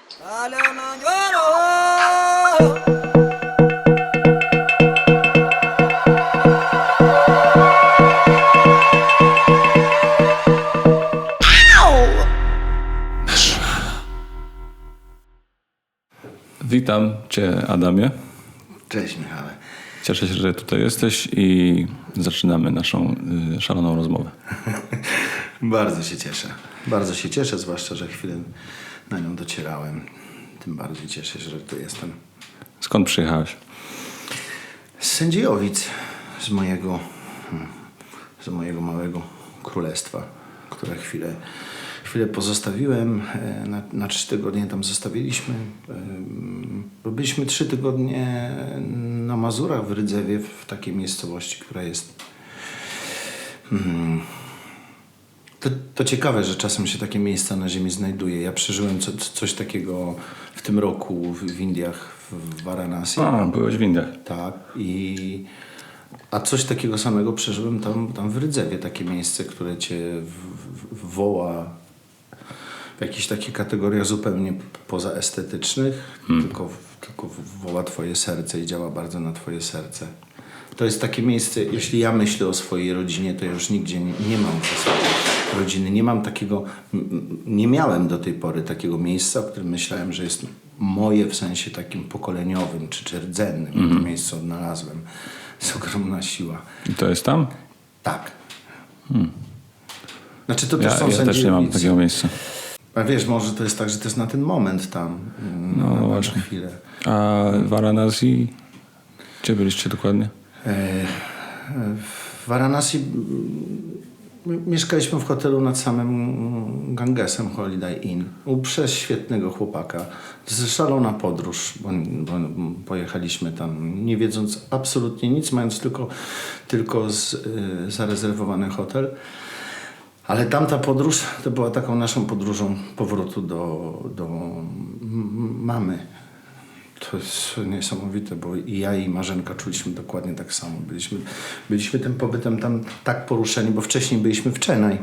Witam Cię, Adamie. Cześć, Michale. Cieszę się, że tutaj jesteś i zaczynamy naszą szaloną rozmowę. Bardzo się cieszę. Bardzo się cieszę, zwłaszcza, że chwilę na nią docierałem. Tym bardziej cieszę się, że tu jestem. Skąd przyjechałeś? Z Sędziowic, z mojego małego królestwa, które chwilę pozostawiłem. Na 3 tygodnie tam zostawiliśmy. Byliśmy 3 tygodnie na Mazurach w Rydzewie, w takiej miejscowości, która jest... To ciekawe, że czasem się takie miejsca na ziemi znajduje. Ja przeżyłem coś takiego w tym roku w Indiach, w Varanasi. A, byłeś w Indiach. Tak. A coś takiego samego przeżyłem tam w Rydzewie. Takie miejsce, które cię woła w jakichś takich kategoriach zupełnie pozaestetycznych, tylko woła twoje serce i działa bardzo na twoje serce. To jest takie miejsce, jeśli ja myślę o swojej rodzinie, to ja już nigdzie nie mam rodziny. Nie miałem do tej pory takiego miejsca, w którym myślałem, że jest moje w sensie takim pokoleniowym czy rdzennym. To miejsce odnalazłem. Jest ogromna siła. I to jest tam? Tak. Znaczy to też są Ja też nie mam takiego miejsca. A wiesz, może to jest tak, że to jest na ten moment tam. No właśnie. Na chwilę. A w Varanasi? Gdzie byliście dokładnie? W Varanasi mieszkaliśmy w hotelu nad samym Gangesem, Holiday Inn. U prześwietnego chłopaka. To jest szalona podróż, bo pojechaliśmy tam nie wiedząc absolutnie nic, mając tylko zarezerwowany hotel. Ale tamta podróż to była taką naszą podróżą powrotu do mamy. To jest niesamowite, bo i ja i Marzenka czuliśmy dokładnie tak samo. Byliśmy tym pobytem tam tak poruszeni, bo wcześniej byliśmy w Chennai.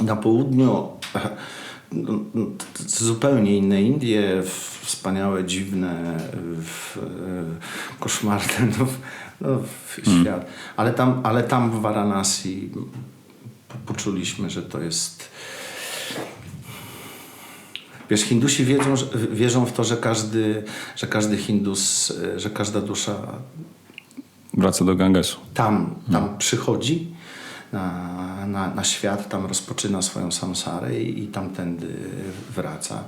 Na południu zupełnie inne Indie, wspaniałe, dziwne, koszmarne świat. Ale tam w Varanasi poczuliśmy, że to jest... Wiesz, Hindusi wierzą w to, że każdy Hindus, że każda dusza Wraca do Gangesu. tam przychodzi na świat, tam rozpoczyna swoją samsarę i tamtędy wraca.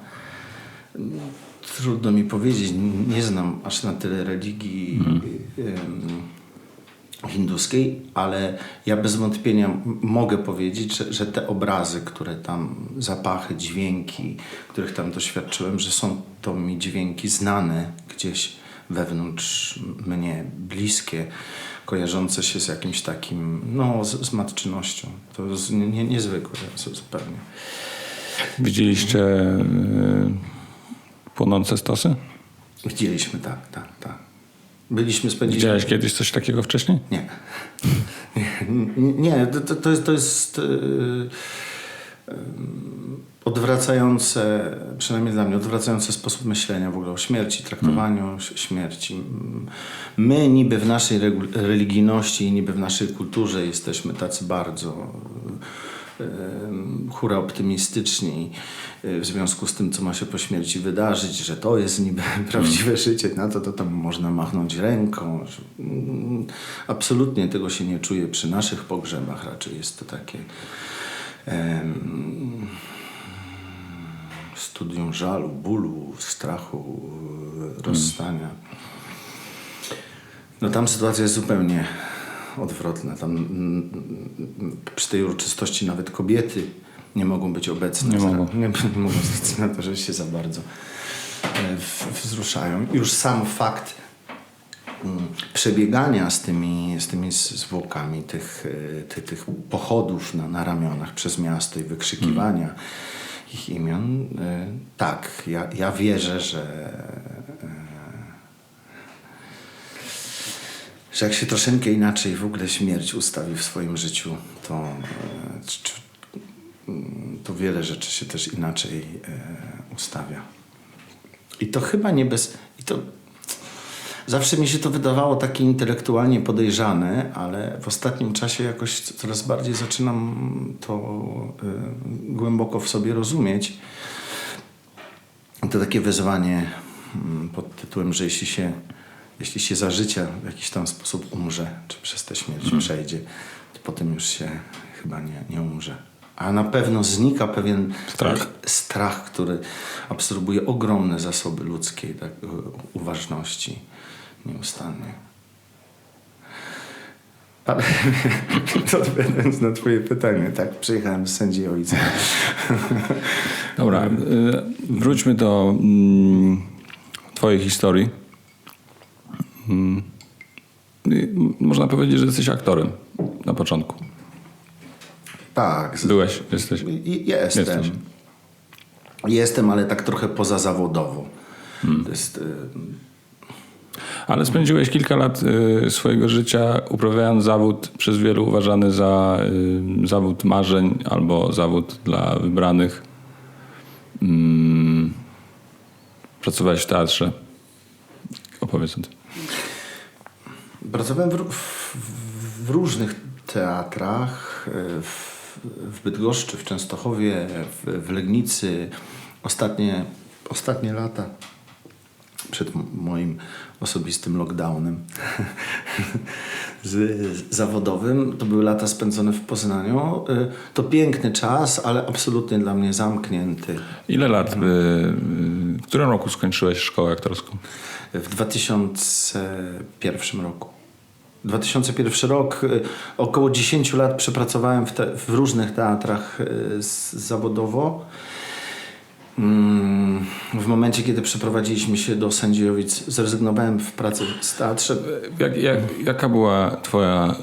Trudno mi powiedzieć, nie znam aż na tyle religii hinduskiej, ale ja bez wątpienia mogę powiedzieć, że te obrazy, które tam, zapachy, dźwięki, których tam doświadczyłem, że są to mi dźwięki znane gdzieś wewnątrz mnie, bliskie, kojarzące się z jakimś takim, z matczynością. To jest niezwykłe zupełnie. Widzieliście płonące stosy? Widzieliśmy, tak. Widziałeś kiedyś coś takiego wcześniej? Nie, to jest odwracające, przynajmniej dla mnie, odwracający sposób myślenia w ogóle o śmierci, traktowaniu śmierci. My niby w naszej religijności i niby w naszej kulturze jesteśmy tacy bardzo hura optymistyczni w związku z tym, co ma się po śmierci wydarzyć, że to jest niby prawdziwe życie, na to tam można machnąć ręką. Absolutnie tego się nie czuje przy naszych pogrzebach, raczej jest to takie studium żalu, bólu, strachu, rozstania. Tam sytuacja jest zupełnie odwrotna. Tam przy tej uroczystości nawet kobiety nie mogą być obecne. Nie mogą zwrócić na to, że się za bardzo wzruszają. Już sam fakt przebiegania z tymi zwłokami tych pochodów na ramionach przez miasto i wykrzykiwania ich imion, tak, ja wierzę, że jak się troszeczkę inaczej w ogóle śmierć ustawi w swoim życiu, to wiele rzeczy się też inaczej ustawia. I to chyba nie bez... Zawsze mi się to wydawało takie intelektualnie podejrzane, ale w ostatnim czasie jakoś coraz bardziej zaczynam to głęboko w sobie rozumieć. To takie wyzwanie pod tytułem, że jeśli się za życia w jakiś tam sposób umrze, czy przez tę śmierć przejdzie, to potem już się chyba nie umrze. A na pewno znika pewien strach, który absorbuje ogromne zasoby ludzkiej uważności nieustannie. Ale odpowiadając na twoje pytanie, tak, przyjechałem z Sędzi Ojca. Dobra, wróćmy do twojej historii. Można powiedzieć, że jesteś aktorem na początku. Tak. Byłeś, jesteś? Jestem. Jestem, ale tak trochę pozazawodowo. To jest... Ale spędziłeś kilka lat swojego życia uprawiając zawód przez wielu uważany za zawód marzeń albo zawód dla wybranych. Pracowałeś w teatrze. Opowiedz o tym. Pracowałem w różnych teatrach. W Bydgoszczy, w Częstochowie, w Legnicy. Ostatnie lata przed moim osobistym lockdownem zawodowym. To były lata spędzone w Poznaniu. To piękny czas, ale absolutnie dla mnie zamknięty. Ile lat? W którym roku skończyłeś szkołę aktorską? W 2001 roku. 2001 rok, około 10 lat przepracowałem w różnych teatrach zawodowo. W momencie, kiedy przeprowadziliśmy się do Sędziowic, zrezygnowałem w pracy w teatrze. Jaka była twoja...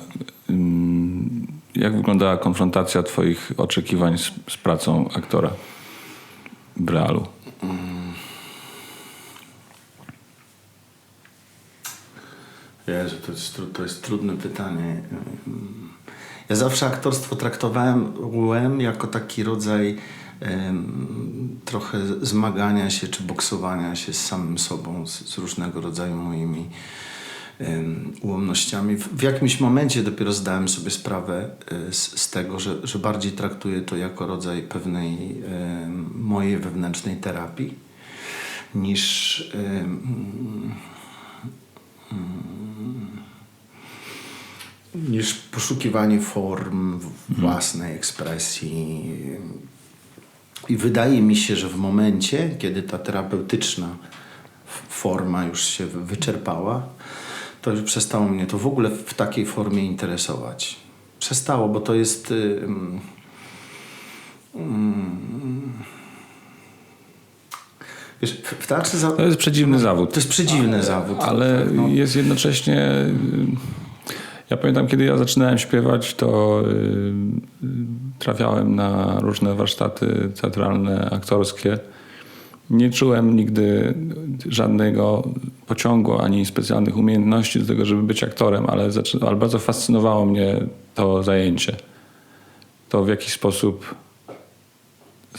Jak wyglądała konfrontacja twoich oczekiwań z pracą aktora w realu? Jezu, to jest trudne pytanie. Ja zawsze aktorstwo traktowałem jako taki rodzaj trochę zmagania się czy boksowania się z samym sobą, z różnego rodzaju moimi ułomnościami. W jakimś momencie dopiero zdałem sobie sprawę z tego, że bardziej traktuję to jako rodzaj pewnej mojej wewnętrznej terapii niż poszukiwanie form własnej ekspresji. I wydaje mi się, że w momencie, kiedy ta terapeutyczna forma już się wyczerpała, to już przestało mnie to w ogóle w takiej formie interesować. Przestało, bo to jest... Wiesz, w teatrze to jest przedziwny zawód. To jest przedziwny zawód. Ale tak, no. Jest jednocześnie... Ja pamiętam, kiedy ja zaczynałem śpiewać, to trafiałem na różne warsztaty teatralne, aktorskie. Nie czułem nigdy żadnego pociągu ani specjalnych umiejętności do tego, żeby być aktorem, ale bardzo fascynowało mnie to zajęcie. To w jaki sposób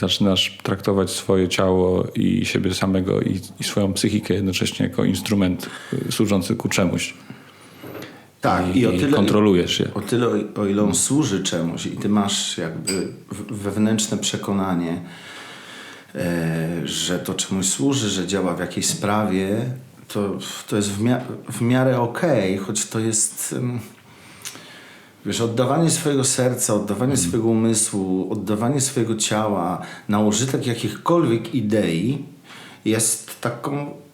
zaczynasz traktować swoje ciało i siebie samego i swoją psychikę jednocześnie jako instrument służący ku czemuś. Tak, i o tyle kontrolujesz je. O tyle, o ile on służy czemuś i ty masz jakby wewnętrzne przekonanie, że to czemuś służy, że działa w jakiejś sprawie, to jest w miarę okej, choć to jest... Wiesz, oddawanie swojego serca, oddawanie swojego umysłu, oddawanie swojego ciała na użytek jakichkolwiek idei jest taką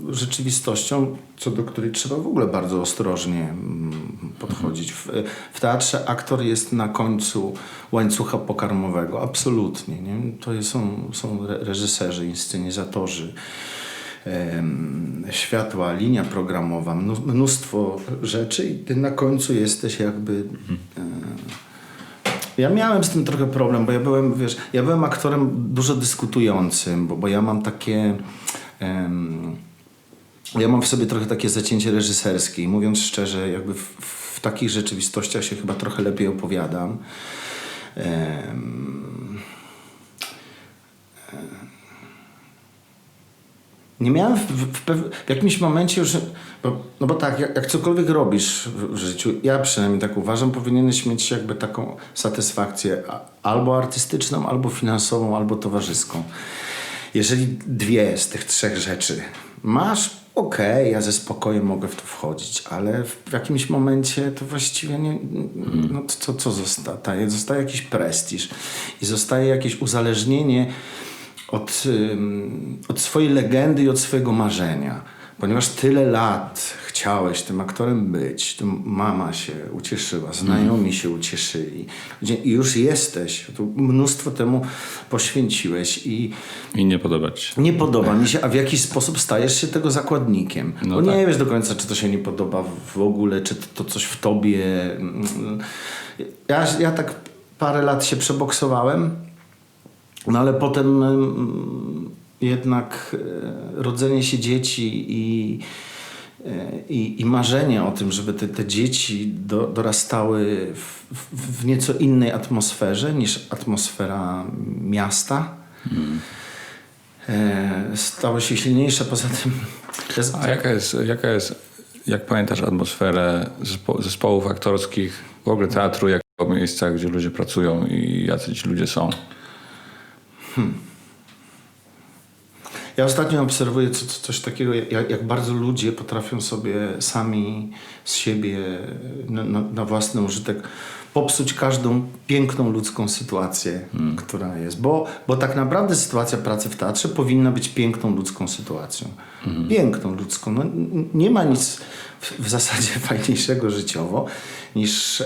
rzeczywistością, co do której trzeba w ogóle bardzo ostrożnie podchodzić. W teatrze aktor jest na końcu łańcucha pokarmowego. Absolutnie. Nie? To są reżyserzy, inscenizatorzy, światła, linia programowa, mnóstwo rzeczy i ty na końcu jesteś jakby... Ja miałem z tym trochę problem, bo ja byłem aktorem dużo dyskutującym, bo ja mam takie... Ja mam w sobie trochę takie zacięcie reżyserskie i mówiąc szczerze, jakby w takich rzeczywistościach się chyba trochę lepiej opowiadam. Nie miałem w jakimś momencie już, no bo tak, jak cokolwiek robisz w życiu, ja przynajmniej tak uważam, powinieneś mieć jakby taką satysfakcję albo artystyczną, albo finansową, albo towarzyską. Jeżeli 2 z tych 3 rzeczy masz, okej, ja ze spokojem mogę w to wchodzić, ale w jakimś momencie to właściwie nie, no to co zostaje? Zostaje jakiś prestiż i zostaje jakieś uzależnienie od swojej legendy i od swojego marzenia. Ponieważ tyle lat chciałeś tym aktorem być, to mama się ucieszyła, znajomi się ucieszyli i już jesteś, tu mnóstwo temu poświęciłeś i nie podoba ci się. nie podoba mi się, a w jakiś sposób stajesz się tego zakładnikiem. No bo tak. nie wiesz do końca, czy to się nie podoba w ogóle, czy to coś w tobie. Ja tak parę lat się przeboksowałem, no ale potem jednak rodzenie się dzieci i marzenie o tym, żeby te dzieci dorastały w nieco innej atmosferze niż atmosfera miasta, stało się silniejsze. Poza tym... A jak pamiętasz atmosferę zespołów aktorskich, w ogóle teatru, jako miejsca, gdzie ludzie pracują i jacy ci ludzie są? Ja ostatnio obserwuję coś takiego, jak bardzo ludzie potrafią sobie sami z siebie na własny użytek popsuć każdą piękną ludzką sytuację, która jest. Bo tak naprawdę sytuacja pracy w teatrze powinna być piękną ludzką sytuacją. Piękną ludzką. No, nie ma nic w zasadzie fajniejszego życiowo niż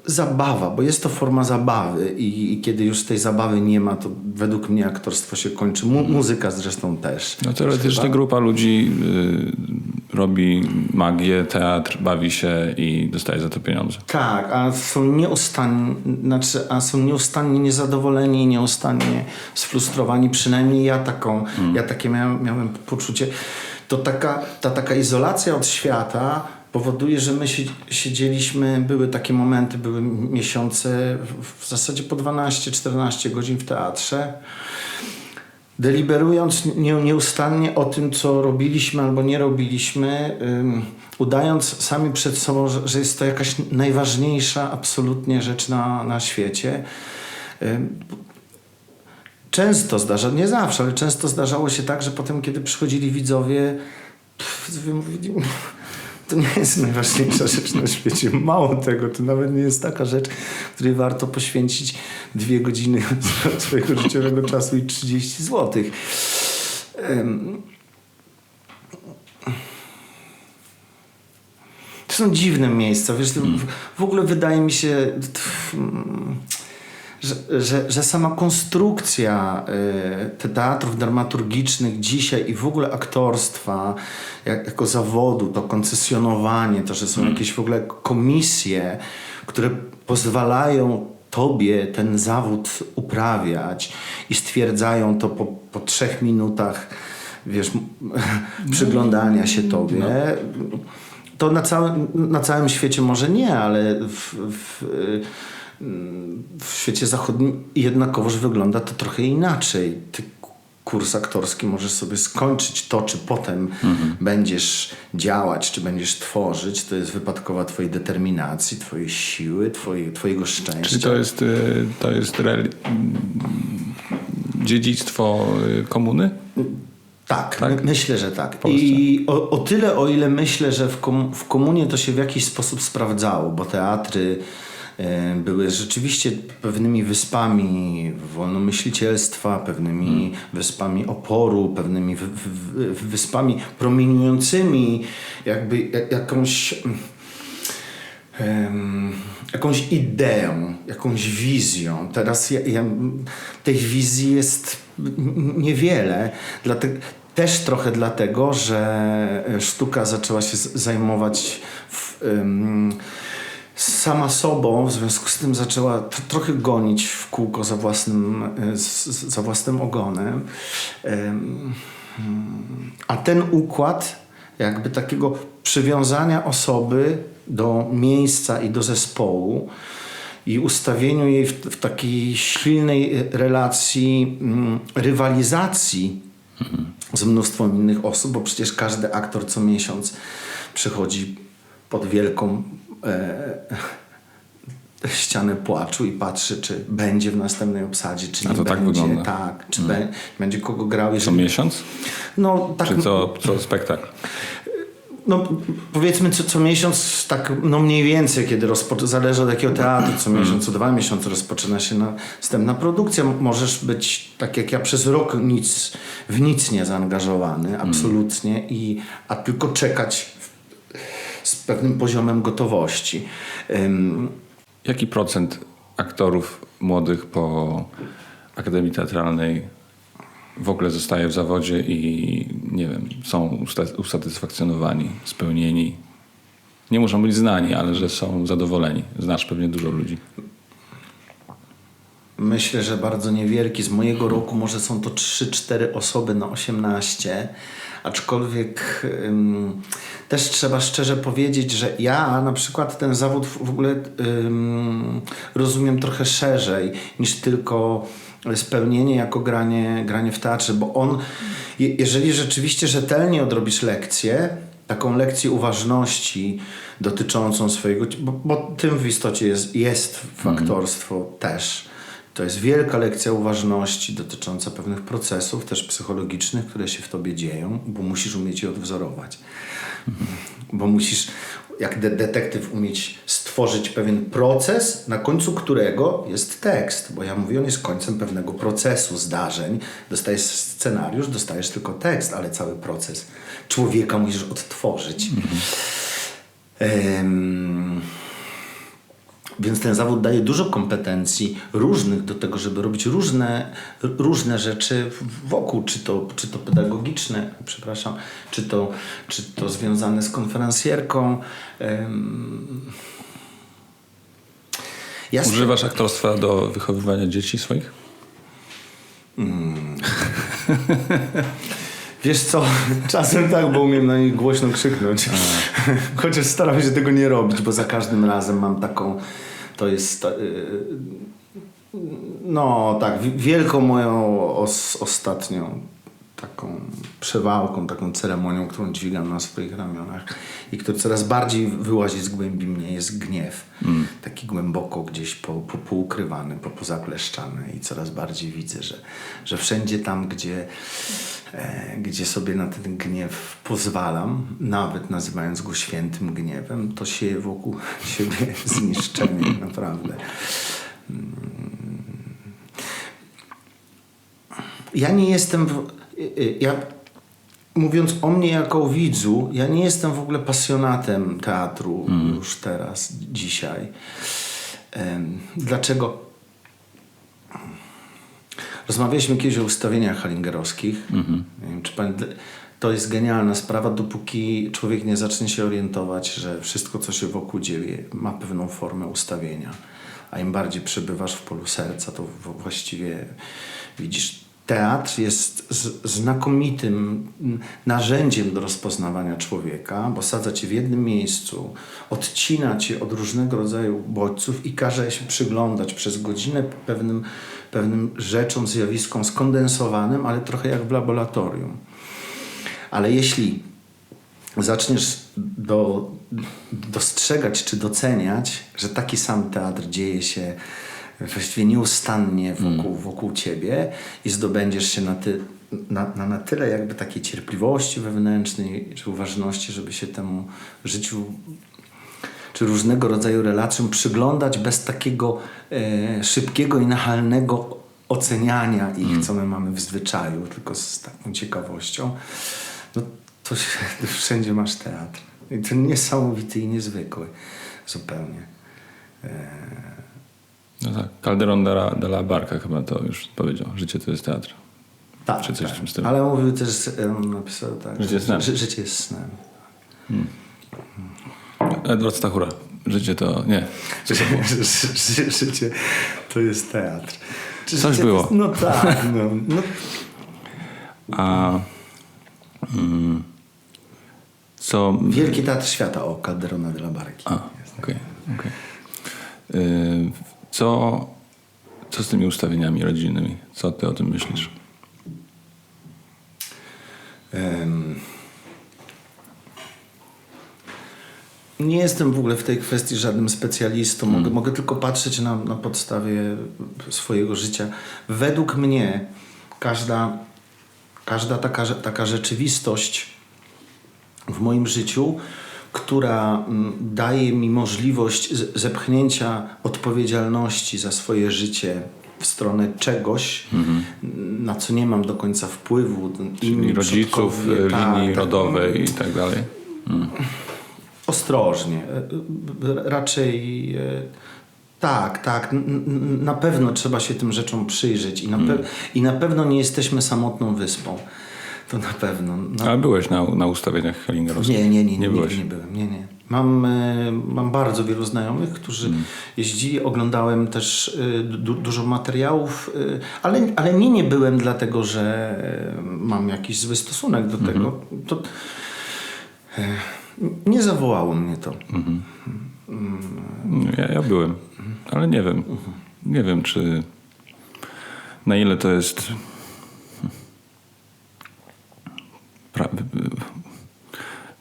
zabawa, bo jest to forma zabawy i kiedy już tej zabawy nie ma, to według mnie aktorstwo się kończy. Muzyka zresztą też. No teoretycznie grupa ludzi robi magię, teatr, bawi się i dostaje za to pieniądze. Tak, a są nieustannie niezadowoleni, nieustannie sfrustrowani. Przynajmniej ja takie miałem poczucie. To taka izolacja od świata powoduje, że my siedzieliśmy, były takie momenty, były miesiące w zasadzie po 12-14 godzin w teatrze, deliberując nieustannie o tym, co robiliśmy albo nie robiliśmy, udając sami przed sobą, że jest to jakaś najważniejsza absolutnie rzecz na świecie. Często nie zawsze, ale często zdarzało się tak, że potem, kiedy przychodzili widzowie, mówili, to nie jest najważniejsza rzecz na świecie. Mało tego, to nawet nie jest taka rzecz, której warto poświęcić 2 godziny swojego życiowego czasu i 30 zł. To są dziwne miejsca. Wiesz, w ogóle wydaje mi się, że sama konstrukcja teatrów dramaturgicznych dzisiaj i w ogóle aktorstwa jako zawodu, to koncesjonowanie, to, że są jakieś w ogóle komisje, które pozwalają tobie ten zawód uprawiać i stwierdzają to po 3 minutach, wiesz, przyglądania się tobie. To na całym świecie może nie, ale w świecie zachodnim jednakowoż wygląda to trochę inaczej. Ty kurs aktorski możesz sobie skończyć, to czy potem będziesz działać, czy będziesz tworzyć, to jest wypadkowa twojej determinacji, twojej siły, twojego szczęścia. Czy to jest dziedzictwo komuny? Tak, Tak? myślę, że tak. I o tyle, o ile myślę, że w komunie to się w jakiś sposób sprawdzało, bo teatry były rzeczywiście pewnymi wyspami wolnomyślicielstwa, pewnymi wyspami oporu, pewnymi wyspami promieniującymi jakby jakąś ideą, jakąś wizją. Teraz tych wizji jest niewiele. Też trochę dlatego, że sztuka zaczęła się zajmować sama sobą, w związku z tym zaczęła trochę gonić w kółko za własnym ogonem. A ten układ jakby takiego przywiązania osoby do miejsca i do zespołu i ustawieniu jej w takiej silnej relacji, rywalizacji z mnóstwem innych osób, bo przecież każdy aktor co miesiąc przychodzi pod wielką ścianę płaczu i patrzy, czy będzie w następnej obsadzie, czy nie to tak będzie. wygląda? Tak, czy będzie kogo grał. Co Jeżeli... miesiąc? No, tak, Czy co spektakl? no, powiedzmy co miesiąc, tak no mniej więcej, kiedy zależy od jakiego teatru, co miesiąc, co 2 miesiące rozpoczyna się następna produkcja. Możesz być, tak jak ja, przez rok w nic nie zaangażowany, absolutnie, a tylko czekać z pewnym poziomem gotowości. Jaki procent aktorów młodych po Akademii Teatralnej w ogóle zostaje w zawodzie i nie wiem, są usatysfakcjonowani, spełnieni? Nie muszą być znani, ale że są zadowoleni. Znasz pewnie dużo ludzi. Myślę, że bardzo niewielki. Z mojego roku może są to 3-4 osoby na 18. Aczkolwiek też trzeba szczerze powiedzieć, że ja na przykład ten zawód w ogóle rozumiem trochę szerzej niż tylko spełnienie jako granie w teatrze, bo on, jeżeli rzeczywiście rzetelnie odrobisz lekcję, taką lekcję uważności dotyczącą swojego, bo tym w istocie jest aktorstwo też. To jest wielka lekcja uważności dotycząca pewnych procesów, też psychologicznych, które się w tobie dzieją, bo musisz umieć je odwzorować. Bo musisz, jak detektyw, umieć stworzyć pewien proces, na końcu którego jest tekst. Bo ja mówię, on jest końcem pewnego procesu, zdarzeń. Dostajesz scenariusz, dostajesz tylko tekst, ale cały proces człowieka musisz odtworzyć. Więc ten zawód daje dużo kompetencji różnych do tego, żeby robić różne rzeczy wokół, czy to pedagogiczne, przepraszam, czy to związane z Używasz aktorstwa do wychowywania dzieci swoich? Wiesz co, czasem tak, bo umiem na nich głośno krzyknąć. Chociaż staram się tego nie robić, bo za każdym razem mam taką, to jest, no tak, wielką moją ostatnią taką przewałką, taką ceremonią, którą dźwigam na swoich ramionach i który coraz bardziej wyłazi z głębi mnie, jest gniew. Taki głęboko gdzieś poukrywany, pozakleszczany i coraz bardziej widzę, że wszędzie tam, gdzie sobie na ten gniew pozwalam, nawet nazywając go świętym gniewem, to sieje wokół siebie zniszczenie, naprawdę. Ja nie jestem... Mówiąc o mnie jako o widzu, ja nie jestem w ogóle pasjonatem teatru już teraz, dzisiaj. Dlaczego? Rozmawialiśmy kiedyś o ustawieniach hallingerowskich. Nie wiem, czy to jest genialna sprawa, dopóki człowiek nie zacznie się orientować, że wszystko, co się wokół dzieje, ma pewną formę ustawienia. A im bardziej przebywasz w polu serca, to właściwie widzisz. Teatr jest znakomitym narzędziem do rozpoznawania człowieka, bo sadza cię w jednym miejscu, odcina cię od różnego rodzaju bodźców i każe się przyglądać przez godzinę pewnym rzeczom, zjawiskom skondensowanym, ale trochę jak w laboratorium. Ale jeśli zaczniesz dostrzegać czy doceniać, że taki sam teatr dzieje się właściwie nieustannie wokół ciebie i zdobędziesz się na tyle jakby takiej cierpliwości wewnętrznej czy uważności, żeby się temu życiu czy różnego rodzaju relacjom przyglądać bez takiego szybkiego i nachalnego oceniania ich, co my mamy w zwyczaju, tylko z taką ciekawością, no to wszędzie masz teatr. I to niesamowity i niezwykły zupełnie. No tak, Calderón de la Barca chyba to już powiedział. Życie to jest teatr. Tak, czy coś w tym stylu. Ale mówił też, napisał tak, Życie jest snem. Życie jest snem. Edward Stachura. Życie to... Nie. Życie to jest teatr. Coś było. No tak. No. A... co... Wielki Teatr Świata o Calderona de la Barki. Okej. Co z tymi ustawieniami rodzinnymi? Co ty o tym myślisz? Nie jestem w ogóle w tej kwestii żadnym specjalistą. Mogę tylko patrzeć na podstawie swojego życia. Według mnie każda taka rzeczywistość w moim życiu, która daje mi możliwość zepchnięcia odpowiedzialności za swoje życie w stronę czegoś, na co nie mam do końca wpływu. Czyli rodziców, linii rodowej i tak dalej. Ostrożnie. Raczej tak. Na pewno trzeba się tym rzeczom przyjrzeć i na pewno nie jesteśmy samotną wyspą. To na pewno. Ale byłeś na ustawieniach hellingerowskich? Nie byłem. Nie. Mam bardzo wielu znajomych, którzy jeździli. Oglądałem też dużo materiałów, ale nie byłem dlatego, że mam jakiś zły stosunek do tego. Nie zawołało mnie to. Ja byłem, ale nie wiem. Nie wiem, czy na ile to jest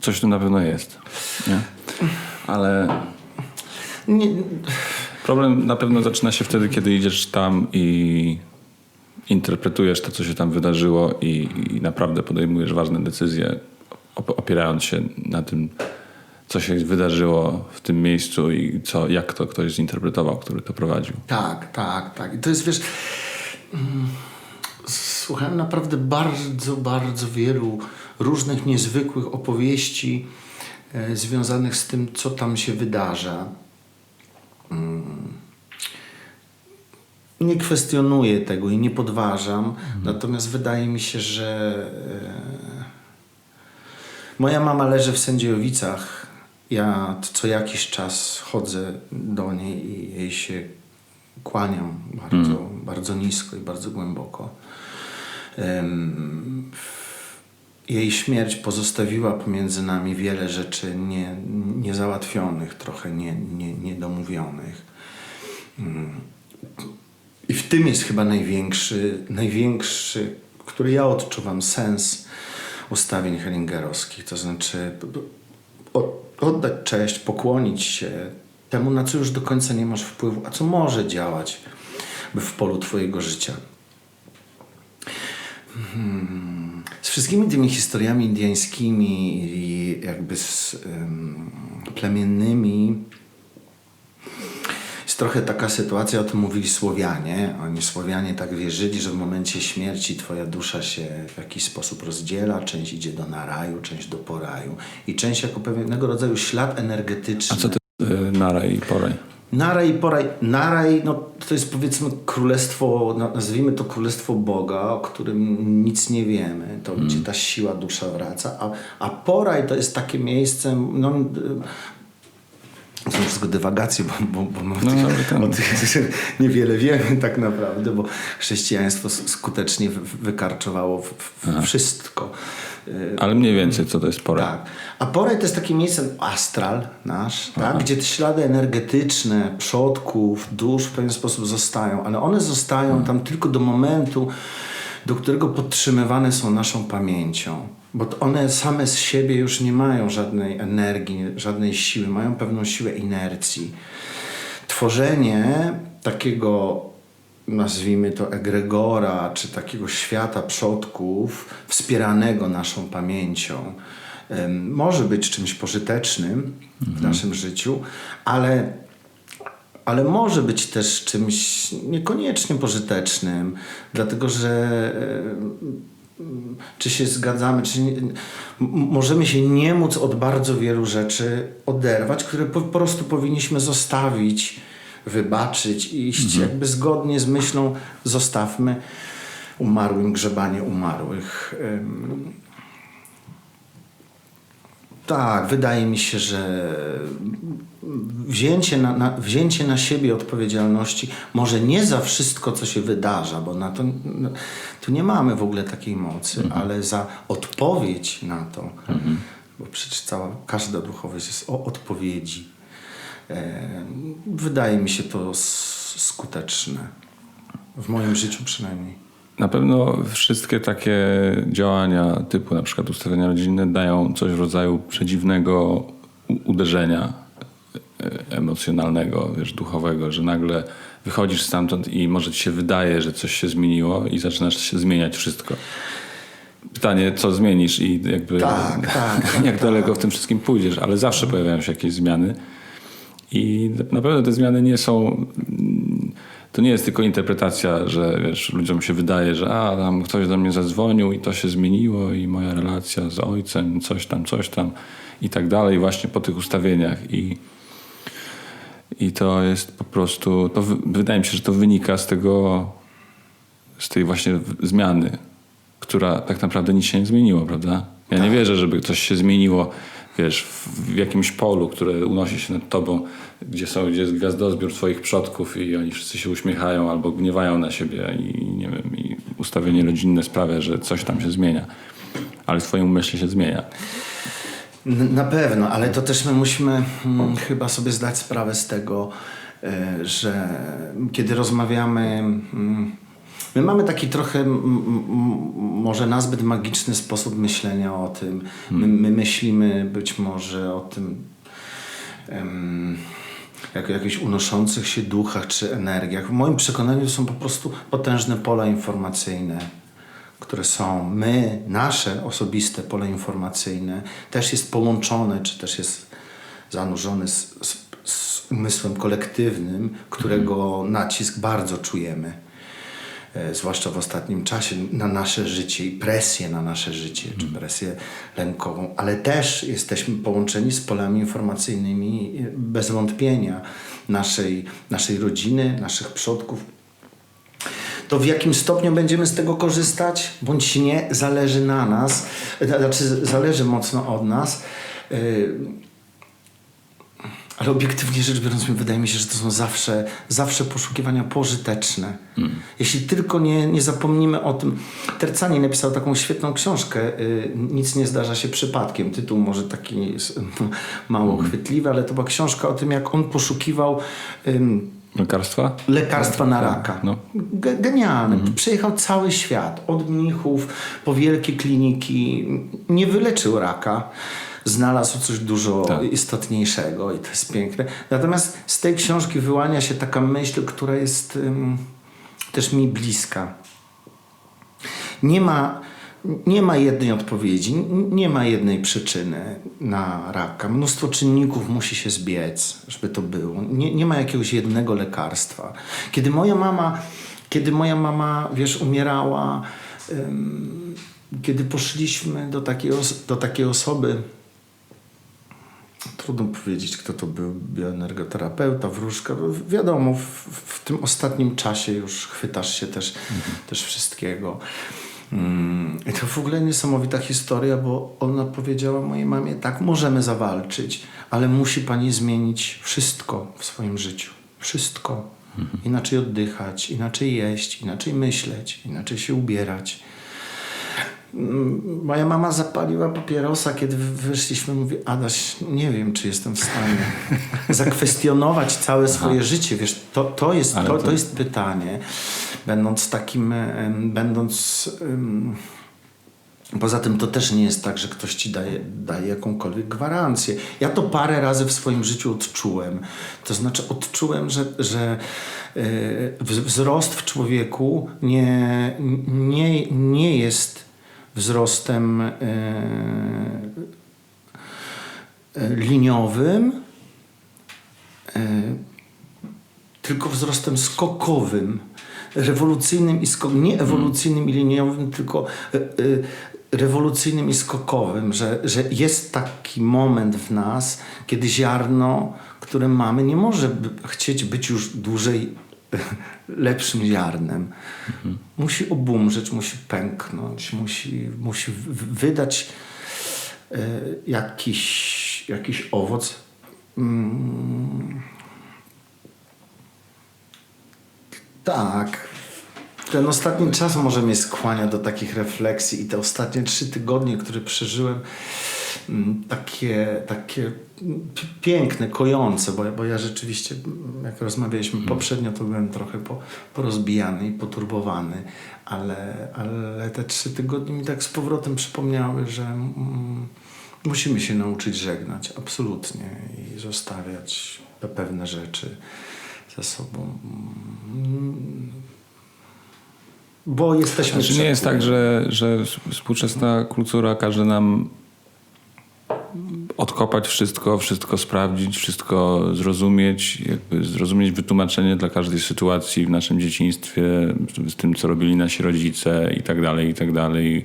coś tu na pewno jest. Nie? Ale problem na pewno zaczyna się wtedy, kiedy idziesz tam i interpretujesz to, co się tam wydarzyło i naprawdę podejmujesz ważne decyzje, opierając się na tym, co się wydarzyło w tym miejscu i jak to ktoś zinterpretował, który to prowadził. Tak. I to jest, wiesz, słuchałem naprawdę bardzo, bardzo wielu różnych niezwykłych opowieści związanych z tym, co tam się wydarza. Nie kwestionuję tego i nie podważam, natomiast wydaje mi się, że moja mama leży w Sędziejowicach. Ja co jakiś czas chodzę do niej i jej się kłaniam bardzo, bardzo nisko i bardzo głęboko. Jej śmierć pozostawiła pomiędzy nami wiele rzeczy niezałatwionych, trochę niedomówionych. I w tym jest chyba największy, który ja odczuwam, sens ustawień hellingerowskich. To znaczy oddać cześć, pokłonić się temu, na co już do końca nie masz wpływu, a co może działać w polu twojego życia. Z wszystkimi tymi historiami indyjskimi i jakby plemiennymi jest trochę taka sytuacja, o tym mówili Słowianie. Słowianie tak wierzyli, że w momencie śmierci twoja dusza się w jakiś sposób rozdziela, część idzie do naraju, część do poraju i część jako pewnego rodzaju ślad energetyczny. A co to jest naraj i poraj? Naraj i poraj. Naraj, to jest powiedzmy królestwo, nazwijmy to królestwo Boga, o którym nic nie wiemy, to gdzie ta siła dusza wraca, a poraj to jest takie miejsce, są wszystko dywagacje, bo o tych niewiele wiemy tak naprawdę, bo chrześcijaństwo skutecznie wykarczowało wszystko. Ale mniej więcej co to jest poraj? Tak. A poraj to jest takie miejsce, astral nasz, tak? Gdzie te ślady energetyczne przodków, dusz w pewien sposób zostają, ale one zostają tam tylko do momentu, do którego podtrzymywane są naszą pamięcią. Bo one same z siebie już nie mają żadnej energii, żadnej siły, mają pewną siłę inercji. Tworzenie takiego, nazwijmy to egregora, czy takiego świata przodków wspieranego naszą pamięcią może być czymś pożytecznym w naszym życiu, ale może być też czymś niekoniecznie pożytecznym, dlatego że czy się zgadzamy, czy nie, możemy się nie móc od bardzo wielu rzeczy oderwać, które po prostu powinniśmy zostawić, wybaczyć i iść jakby zgodnie z myślą zostawmy umarłym grzebanie umarłych. Tak, wydaje mi się, że wzięcie na siebie odpowiedzialności, może nie za wszystko, co się wydarza, bo na to tu nie mamy w ogóle takiej mocy, ale za odpowiedź na to, bo przecież każda duchowość jest o odpowiedzi Wydaje mi się to skuteczne. W moim życiu przynajmniej. Na pewno wszystkie takie działania typu na przykład ustawienia rodzinne dają coś w rodzaju przedziwnego uderzenia emocjonalnego, wiesz, duchowego, że nagle wychodzisz stamtąd i może ci się wydaje, że coś się zmieniło i zaczynasz się zmieniać wszystko. Pytanie, co zmienisz i jakby jak daleko w tym wszystkim pójdziesz, ale zawsze pojawiają się jakieś zmiany i na pewno te zmiany nie są... To nie jest tylko interpretacja, że wiesz, ludziom się wydaje, że tam ktoś do mnie zadzwonił i to się zmieniło i moja relacja z ojcem, coś tam i tak dalej właśnie po tych ustawieniach i to jest po prostu, wydaje mi się, że to wynika z tej właśnie zmiany, która tak naprawdę nic się nie zmieniło, prawda? Ja nie wierzę, żeby coś się zmieniło, wiesz, w jakimś polu, które unosi się nad tobą, gdzie jest gwiazdozbiór twoich przodków i oni wszyscy się uśmiechają albo gniewają na siebie i nie wiem, i ustawienie rodzinne sprawia, że coś tam się zmienia. Ale w twoim umyśle się zmienia. Na pewno, ale to też my musimy chyba sobie zdać sprawę z tego, że kiedy rozmawiamy... My mamy taki trochę może nazbyt magiczny sposób myślenia o tym. My myślimy być może o tym jako jakichś unoszących się duchach czy energiach. W moim przekonaniu to są po prostu potężne pola informacyjne, które są nasze osobiste pole informacyjne też jest połączone, czy też jest zanurzone z umysłem kolektywnym, którego nacisk bardzo czujemy. Zwłaszcza w ostatnim czasie, na nasze życie i presję na nasze życie, czy presję lękową, ale też jesteśmy połączeni z polami informacyjnymi bez wątpienia naszej rodziny, naszych przodków. To w jakim stopniu będziemy z tego korzystać, bądź nie, zależy na nas, zależy mocno od nas. Ale obiektywnie rzecz biorąc, wydaje mi się, że to są zawsze poszukiwania pożyteczne. Jeśli tylko nie zapomnimy o tym. Tercani napisał taką świetną książkę Nic nie zdarza się przypadkiem. Tytuł może taki mało chwytliwy, ale to była książka o tym, jak on poszukiwał lekarstwa na raka. No. Genialne. Przejechał cały świat. Od mnichów po wielkie kliniki. Nie wyleczył raka. Znalazł coś dużo istotniejszego i to jest piękne. Natomiast z tej książki wyłania się taka myśl, która jest też mi bliska. Nie ma jednej odpowiedzi, nie ma jednej przyczyny na raka. Mnóstwo czynników musi się zbiec, żeby to było. Nie ma jakiegoś jednego lekarstwa. Kiedy moja mama, wiesz, umierała, kiedy poszliśmy do takiej osoby, trudno powiedzieć, kto to był, bioenergoterapeuta, wróżka. Wiadomo, w tym ostatnim czasie już chwytasz się też wszystkiego. I to w ogóle niesamowita historia, bo ona powiedziała mojej mamie, tak, możemy zawalczyć, ale musi pani zmienić wszystko w swoim życiu. Wszystko. Inaczej oddychać, inaczej jeść, inaczej myśleć, inaczej się ubierać. Moja mama zapaliła papierosa, kiedy wyszliśmy. Mówi, Adaś, nie wiem, czy jestem w stanie zakwestionować całe swoje życie. Wiesz, to jest pytanie. Poza tym to też nie jest tak, że ktoś ci daje jakąkolwiek gwarancję. Ja to parę razy w swoim życiu odczułem. To znaczy odczułem, że wzrost w człowieku nie jest wzrostem liniowym, tylko wzrostem skokowym, rewolucyjnym i nie ewolucyjnym i liniowym, tylko rewolucyjnym i skokowym, że jest taki moment w nas, kiedy ziarno, które mamy, nie może chcieć być już dłużej lepszym ziarnem. Musi obumrzeć, musi pęknąć, musi wydać jakiś owoc. Tak. Ten ostatni czas może mnie skłania do takich refleksji i te ostatnie 3 tygodnie, które przeżyłem, takie piękne, kojące, bo ja rzeczywiście, jak rozmawialiśmy poprzednio, to byłem trochę porozbijany i poturbowany, ale te 3 tygodnie mi tak z powrotem przypomniały, że musimy się nauczyć żegnać, absolutnie, i zostawiać pewne rzeczy za sobą. Bo jesteśmy... Znaczy nie jest tak, że współczesna kultura każe nam odkopać wszystko sprawdzić, wszystko zrozumieć, jakby zrozumieć wytłumaczenie dla każdej sytuacji w naszym dzieciństwie, z tym, co robili nasi rodzice i tak dalej.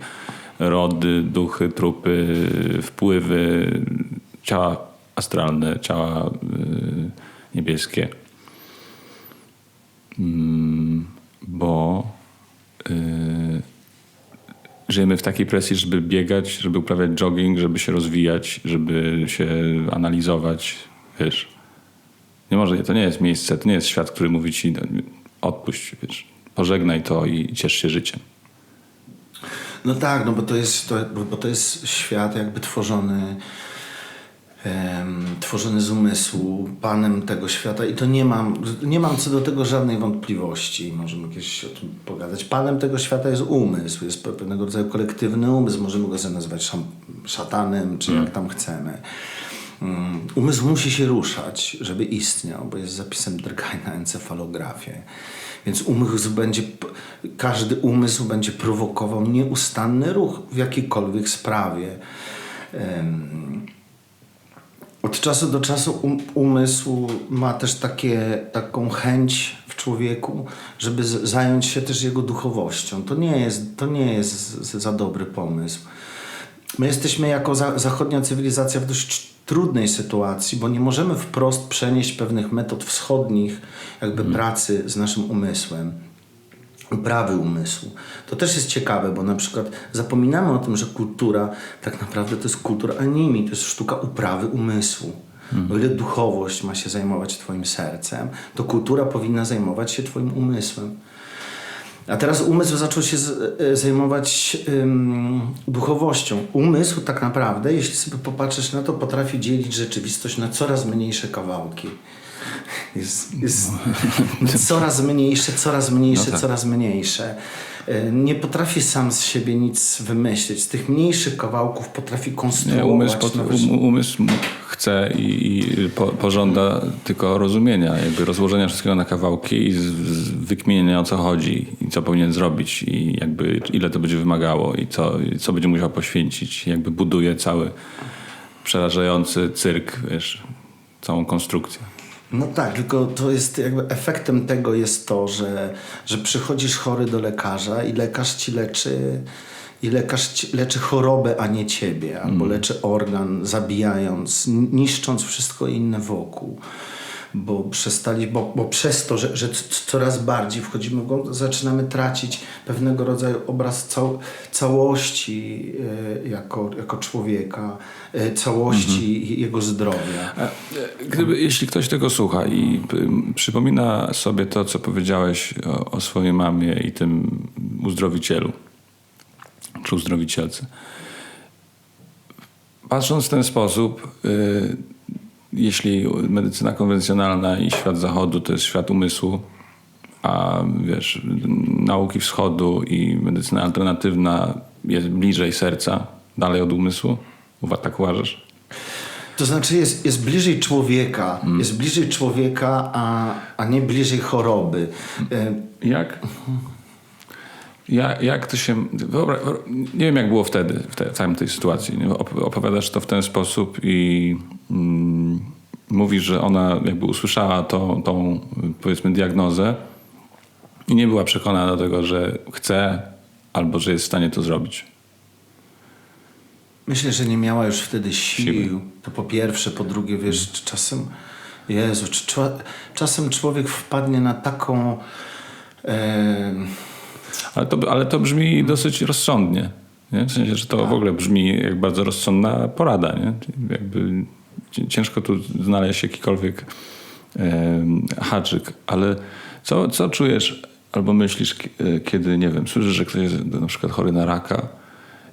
Rody, duchy, trupy, wpływy, ciała astralne, ciała niebieskie. Bo żyjemy w takiej presji, żeby biegać, żeby uprawiać jogging, żeby się rozwijać, żeby się analizować. Wiesz, nie może, to nie jest miejsce, to nie jest świat, który mówi ci odpuść, wiesz, pożegnaj to i ciesz się życiem. No tak, no bo to jest świat jakby tworzony z umysłu, panem tego świata, i to nie mam co do tego żadnej wątpliwości. Możemy kiedyś o tym pogadać. Panem tego świata jest umysł, jest pewnego rodzaju kolektywny umysł, możemy go sobie nazywać szatanem, czy jak tam chcemy. Umysł musi się ruszać, żeby istniał, bo jest zapisem drgań na encefalografię. Więc każdy umysł będzie prowokował nieustanny ruch w jakiejkolwiek sprawie. Od czasu do czasu umysł ma też taką chęć w człowieku, żeby zająć się też jego duchowością. To nie jest za dobry pomysł. My jesteśmy jako zachodnia cywilizacja w dość trudnej sytuacji, bo nie możemy wprost przenieść pewnych metod wschodnich jakby pracy z naszym umysłem. Uprawy umysłu. To też jest ciekawe, bo na przykład zapominamy o tym, że kultura tak naprawdę to jest kultura animi, to jest sztuka uprawy umysłu. O ile duchowość ma się zajmować twoim sercem, to kultura powinna zajmować się twoim umysłem. A teraz umysł zaczął się zajmować duchowością. Umysł tak naprawdę, jeśli sobie popatrzysz na to, potrafi dzielić rzeczywistość na coraz mniejsze kawałki. Jest coraz mniejsze, coraz mniejsze. Nie potrafi sam z siebie nic wymyślić. Z tych mniejszych kawałków potrafi konstruować. Umysł chce i pożąda tylko rozumienia, jakby rozłożenia wszystkiego na kawałki i wykminienia, o co chodzi i co powinien zrobić i jakby ile to będzie wymagało i co będzie musiał poświęcić. Jakby buduje cały przerażający cyrk, wiesz, całą konstrukcję. No tak, tylko to jest jakby efektem tego jest to, że przychodzisz chory do lekarza i lekarz ci leczy chorobę, a nie ciebie, albo leczy organ, zabijając, niszcząc wszystko inne wokół. Bo przez to, że coraz bardziej wchodzimy w głąb, zaczynamy tracić pewnego rodzaju obraz całości jako człowieka, całości jego zdrowia. Jeśli ktoś tego słucha i przypomina sobie to, co powiedziałeś o swojej mamie i tym uzdrowicielu, czy uzdrowicielce, patrząc w ten sposób, jeśli medycyna konwencjonalna i świat zachodu to jest świat umysłu, a wiesz, nauki wschodu i medycyna alternatywna jest bliżej serca, dalej od umysłu, tak uważasz? To znaczy jest bliżej człowieka, jest bliżej człowieka, a nie bliżej choroby. Jak to się... nie wiem, jak było wtedy, w całej tej sytuacji. Opowiadasz to w ten sposób i mówisz, że ona jakby usłyszała tą powiedzmy diagnozę i nie była przekonana do tego, że chce albo że jest w stanie to zrobić. Myślę, że nie miała już wtedy sił. To po pierwsze. Po drugie, wiesz, czasem człowiek wpadnie na taką... Ale to brzmi dosyć rozsądnie. Nie? W sensie, że to w ogóle brzmi jak bardzo rozsądna porada. Nie? Jakby ciężko tu znaleźć jakikolwiek haczyk. Ale co czujesz albo myślisz, kiedy, nie wiem, słyszysz, że ktoś jest na przykład chory na raka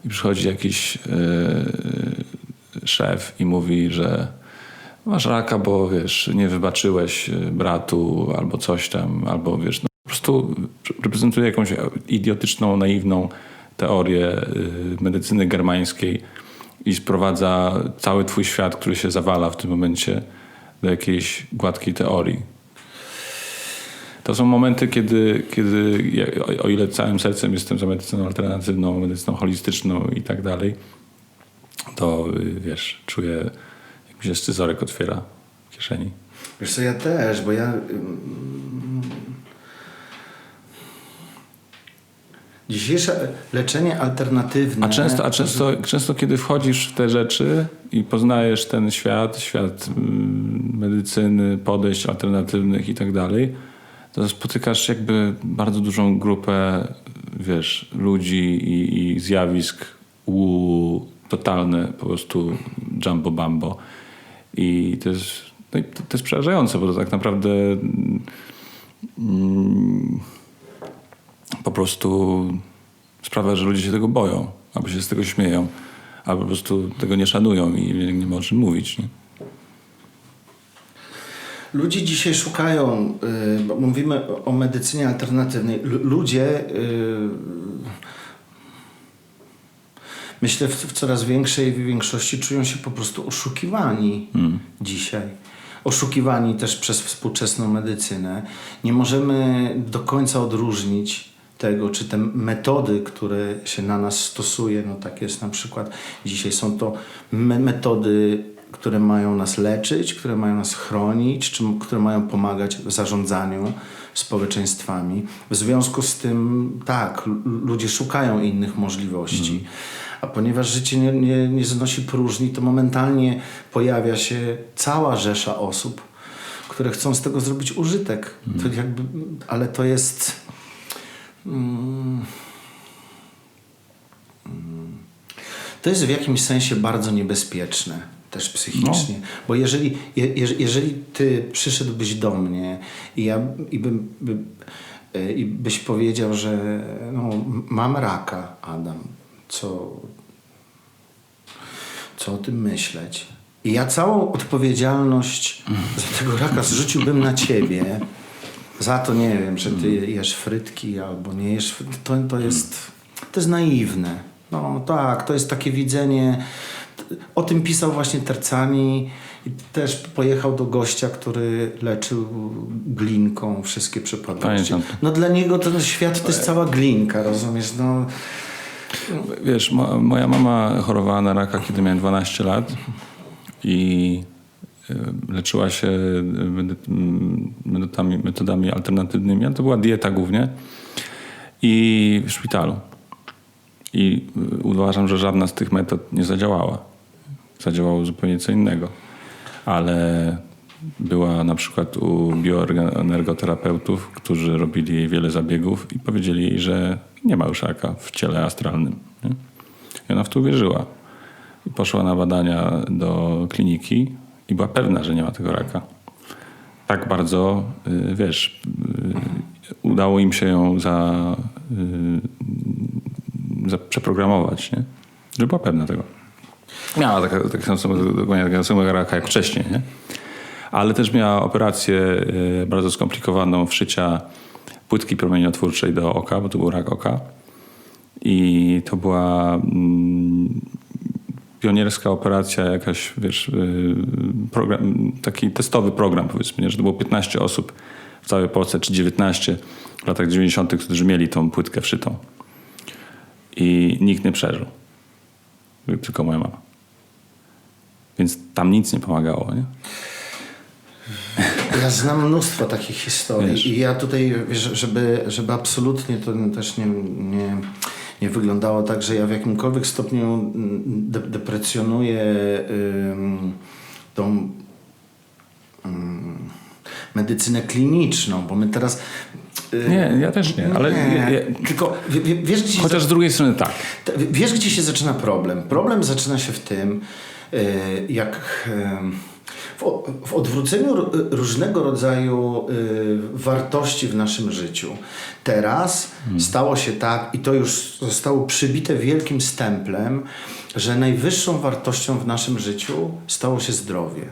i przychodzi jakiś szef i mówi, że masz raka, bo wiesz, nie wybaczyłeś bratu albo coś tam, albo wiesz, no, po prostu reprezentuje jakąś idiotyczną, naiwną teorię medycyny germańskiej i sprowadza cały twój świat, który się zawala w tym momencie, do jakiejś gładkiej teorii. To są momenty, kiedy ja, o ile całym sercem jestem za medycyną alternatywną, medycyną holistyczną i tak dalej, to wiesz, czuję, jak mi się scyzoryk otwiera w kieszeni. Wiesz co, ja też, bo ja... Dzisiejsze leczenie alternatywne... Często kiedy wchodzisz w te rzeczy i poznajesz ten świat medycyny, podejść alternatywnych i tak dalej, to spotykasz jakby bardzo dużą grupę, wiesz, ludzi i zjawisk totalne, po prostu jumbo bambo. I to jest przerażające, bo to tak naprawdę po prostu sprawia, że ludzie się tego boją, albo się z tego śmieją, albo po prostu tego nie szanują i nie ma o czym mówić. Nie? Ludzie dzisiaj szukają, bo mówimy o medycynie alternatywnej, ludzie myślę w coraz większej większości czują się po prostu oszukiwani dzisiaj. Oszukiwani też przez współczesną medycynę. Nie możemy do końca odróżnić tego, czy te metody, które się na nas stosuje, no tak jest na przykład, dzisiaj są to metody, które mają nas leczyć, które mają nas chronić, czy które mają pomagać w zarządzaniu społeczeństwami. W związku z tym, tak, ludzie szukają innych możliwości. A ponieważ życie nie znosi próżni, to momentalnie pojawia się cała rzesza osób, które chcą z tego zrobić użytek. To jakby, ale to jest... To jest w jakimś sensie bardzo niebezpieczne, też psychicznie. No. Bo jeżeli ty przyszedłbyś do mnie i byś powiedział, że no, mam raka, Adam, co o tym myśleć? I ja całą odpowiedzialność za tego raka zrzuciłbym na ciebie. Za to, nie wiem, że ty jesz frytki albo nie jesz. To jest naiwne. No tak, to jest takie widzenie. O tym pisał właśnie Tercani i też pojechał do gościa, który leczył glinką wszystkie przypadłości. Pamiętam. No dla niego ten świat to jest cała glinka, rozumiesz? No. Wiesz, moja mama chorowała na raka, kiedy miałem 12 lat i leczyła się metodami alternatywnymi, ale to była dieta głównie i w szpitalu. I uważam, że żadna z tych metod nie zadziałała. Zadziałało zupełnie co innego. Ale była na przykład u bioenergoterapeutów, którzy robili jej wiele zabiegów i powiedzieli jej, że nie ma już raka w ciele astralnym. Nie? I ona w to uwierzyła. I poszła na badania do kliniki i była pewna, że nie ma tego raka. Tak bardzo, wiesz, udało im się ją przeprogramować, nie? Że była pewna tego. Miała takiego samego raka jak wcześniej, nie? Ale też miała operację bardzo skomplikowaną wszycia płytki promieniotwórczej do oka, bo to był rak oka. I to była pionierska operacja, jakaś, wiesz, taki testowy program, powiedzmy, nie? Że to było 15 osób w całej Polsce, czy 19 w latach 90., którzy mieli tą płytkę wszytą. I nikt nie przeżył. Tylko moja mama. Więc tam nic nie pomagało, nie? Ja znam mnóstwo takich historii. Wiesz. I ja tutaj, wiesz, żeby absolutnie to też nie wyglądało tak, że ja w jakimkolwiek stopniu deprecjonuję tą medycynę kliniczną, bo my teraz... Nie, ja też nie, ale... Tylko wiesz, gdzie chociaż z drugiej strony tak. Wiesz, gdzie się zaczyna problem? Problem zaczyna się w tym, jak w odwróceniu różnego rodzaju wartości w naszym życiu. Teraz stało się tak, i to już zostało przybite wielkim stemplem, że najwyższą wartością w naszym życiu stało się zdrowie.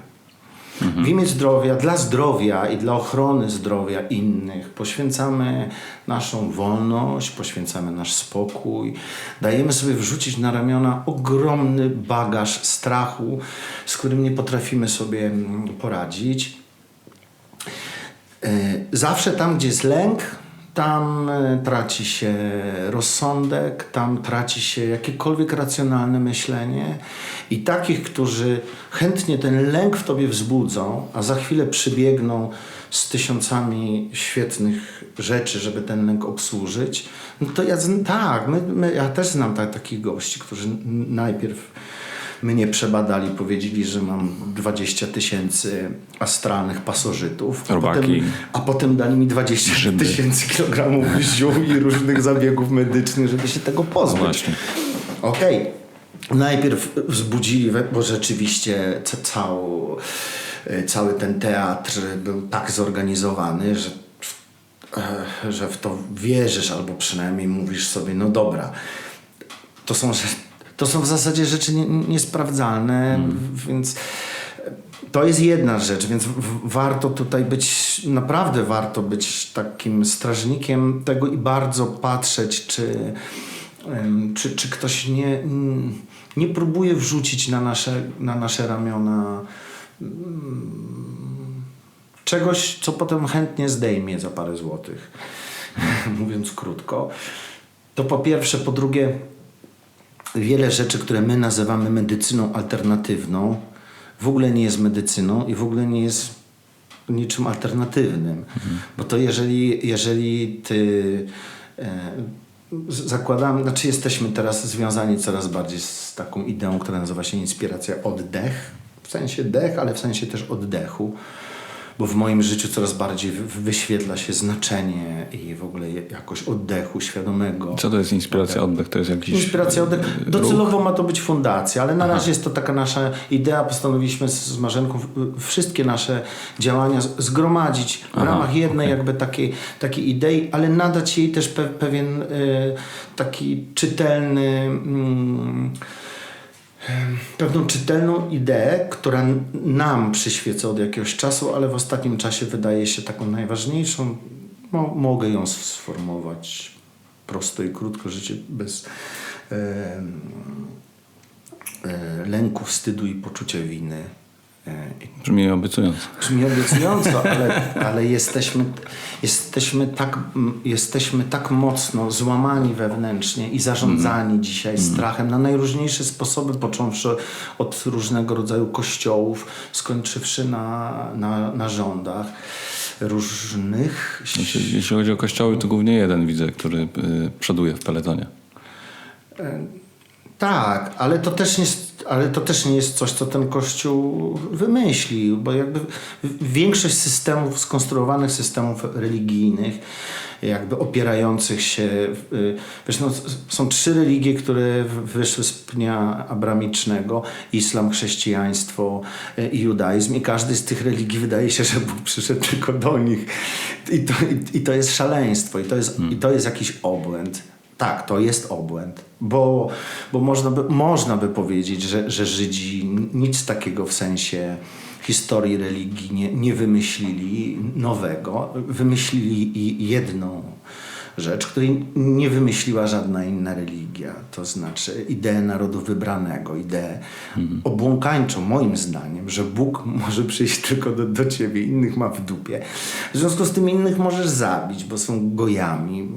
W imię zdrowia, dla zdrowia i dla ochrony zdrowia innych poświęcamy naszą wolność, poświęcamy nasz spokój, dajemy sobie wrzucić na ramiona ogromny bagaż strachu, z którym nie potrafimy sobie poradzić. Zawsze tam, gdzie jest lęk, tam traci się rozsądek, tam traci się jakiekolwiek racjonalne myślenie i takich, którzy chętnie ten lęk w tobie wzbudzą, a za chwilę przybiegną z tysiącami świetnych rzeczy, żeby ten lęk obsłużyć, no to ja też znam takich gości, którzy najpierw mnie przebadali, powiedzieli, że mam 20 000 astralnych pasożytów, a potem dali mi 20 000 kilogramów ziół i różnych zabiegów medycznych, żeby się tego pozbyć. Okej. Najpierw wzbudzili, bo rzeczywiście cały ten teatr był tak zorganizowany, że w to wierzysz, albo przynajmniej mówisz sobie, no dobra, to są w zasadzie rzeczy niesprawdzalne, więc to jest jedna rzecz, więc warto tutaj być, naprawdę warto być takim strażnikiem tego i bardzo patrzeć, czy ktoś nie próbuje wrzucić na nasze ramiona czegoś, co potem chętnie zdejmie za parę złotych, mówiąc krótko. To po pierwsze. Po drugie, wiele rzeczy, które my nazywamy medycyną alternatywną, w ogóle nie jest medycyną i w ogóle nie jest niczym alternatywnym. Bo to jeżeli ty zakładamy, znaczy jesteśmy teraz związani coraz bardziej z taką ideą, która nazywa się inspiracja oddech, w sensie dech, ale w sensie też oddechu. Bo w moim życiu coraz bardziej wyświetla się znaczenie i w ogóle jakość oddechu świadomego. Co to jest inspiracja oddech? To jest jakiś inspiracja oddech. Docelowo ma to być fundacja, ale na razie jest to taka nasza idea. Postanowiliśmy z Marzenką wszystkie nasze działania zgromadzić w ramach jednej jakby takiej idei, ale nadać jej też pewien taki czytelny... pewną czytelną ideę, która nam przyświeca od jakiegoś czasu, ale w ostatnim czasie wydaje się taką najważniejszą. Mogę ją sformułować prosto i krótko, życie bez lęku, wstydu i poczucia winy. Brzmi obiecująco. Brzmi obiecująco, ale jesteśmy tak mocno złamani wewnętrznie i zarządzani dzisiaj strachem na najróżniejsze sposoby, począwszy od różnego rodzaju kościołów, skończywszy na rządach różnych. Jeśli chodzi o kościoły, to głównie jeden widzę, który przoduje w peletonie. Tak, ale to też nie jest coś, co ten Kościół wymyślił, bo jakby większość systemów, skonstruowanych systemów religijnych, jakby opierających się... są 3 religie, które wyszły z pnia abramicznego: islam, chrześcijaństwo i judaizm, i każdy z tych religii wydaje się, że Bóg przyszedł tylko do nich. I to jest szaleństwo, i to jest jakiś obłęd. Tak, to jest obłęd, bo można by powiedzieć, że Żydzi nic takiego w sensie historii religii nie wymyślili nowego. Wymyślili jedną rzecz, której nie wymyśliła żadna inna religia. To znaczy ideę narodu wybranego, ideę obłąkańczą, moim zdaniem, że Bóg może przyjść tylko do ciebie, innych ma w dupie. W związku z tym innych możesz zabić, bo są gojami.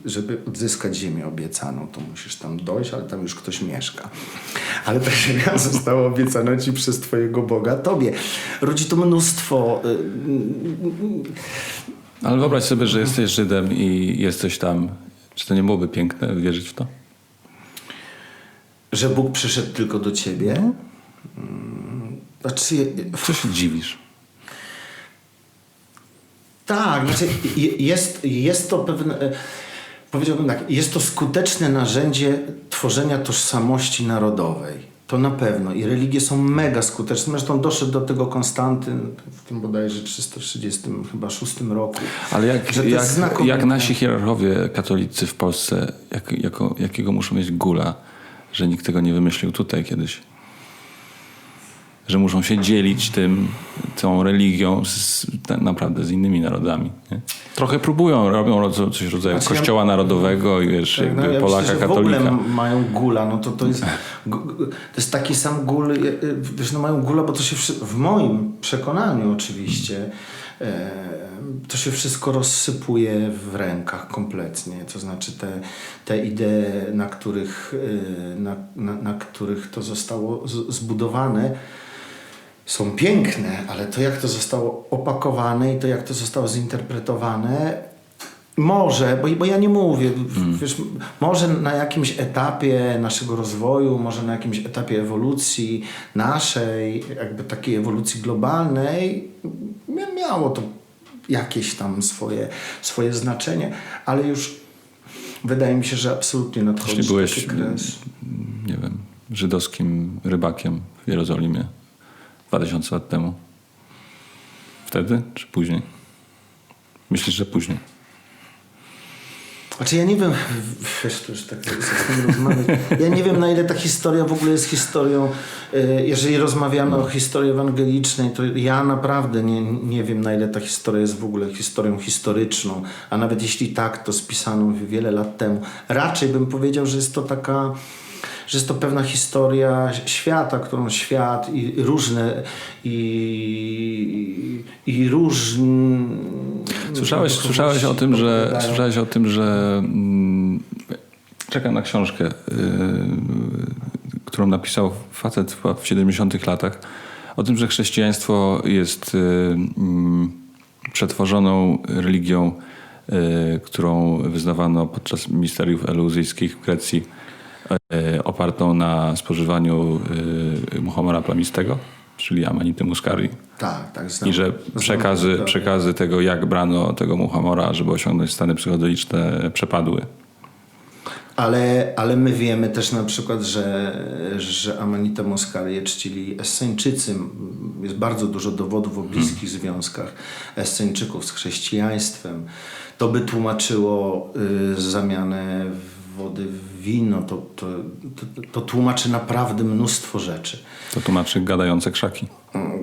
Żeby odzyskać ziemię obiecaną, to musisz tam dojść, ale tam już ktoś mieszka. Ale ta ziemia została obiecana ci przez twojego Boga tobie. Rodzi to mnóstwo... Ale wyobraź sobie, że jesteś Żydem i jesteś tam. Czy to nie byłoby piękne wierzyć w to? Że Bóg przyszedł tylko do ciebie? Znaczy... Co się dziwisz? Tak, znaczy jest to pewne... Powiedziałbym tak, jest to skuteczne narzędzie tworzenia tożsamości narodowej. To na pewno. I religie są mega skuteczne. Zresztą doszedł do tego Konstantyn w tym bodajże 336 roku. Ale Że to jest znakomite. jak nasi hierarchowie katolicy w Polsce, jakiego muszą mieć gula, że nikt tego nie wymyślił tutaj kiedyś. Że muszą się dzielić tą religią naprawdę z innymi narodami. Nie? Trochę próbują, robią coś w rodzaju kościoła narodowego i wiesz, Tak, jakby ja Polaka, myślę, że katolika. w ogóle mają gula, no to jest taki sam gul, wiesz, no mają gula, bo to się w moim przekonaniu oczywiście to się wszystko rozsypuje w rękach kompletnie, to znaczy te idee, na których to zostało zbudowane, są piękne, ale to jak to zostało opakowane i to jak to zostało zinterpretowane, może, bo ja nie mówię, wiesz, może na jakimś etapie naszego rozwoju, może na jakimś etapie ewolucji naszej, jakby takiej ewolucji globalnej, miało to jakieś tam swoje znaczenie, ale już wydaje mi się, że absolutnie nadchodzi Jeśli byłeś, taki kres. nie wiem, żydowskim rybakiem w Jerozolimie 2000 lat temu. Wtedy czy później? Myślisz, że później? Znaczy ja nie wiem, wiesz, to już tak z tym rozmawiać. Ja nie wiem, na ile ta historia w ogóle jest historią, jeżeli rozmawiamy o historii ewangelicznej, to ja naprawdę nie wiem, na ile ta historia jest w ogóle historią historyczną, a nawet jeśli tak, to spisaną wiele lat temu. Raczej bym powiedział, że jest to że jest to pewna historia świata, którą świat i różne Słyszałeś o tym, że czekam na książkę, którą napisał facet w 70-tych latach, o tym, że chrześcijaństwo jest przetworzoną religią, którą wyznawano podczas misteriów eleuzyjskich w Grecji, opartą na spożywaniu muchomora plamistego, czyli Amanity muscarii. Tak, znam. I że przekazy tego, jak brano tego muchomora, żeby osiągnąć stany psychodeliczne, przepadły. Ale my wiemy też na przykład, że Amanita muscarię czcili Esseńczycy. Jest bardzo dużo dowodów o bliskich związkach Esseńczyków z chrześcijaństwem. To by tłumaczyło zamianę wody w wino. To tłumaczy naprawdę mnóstwo rzeczy. To tłumaczy gadające krzaki.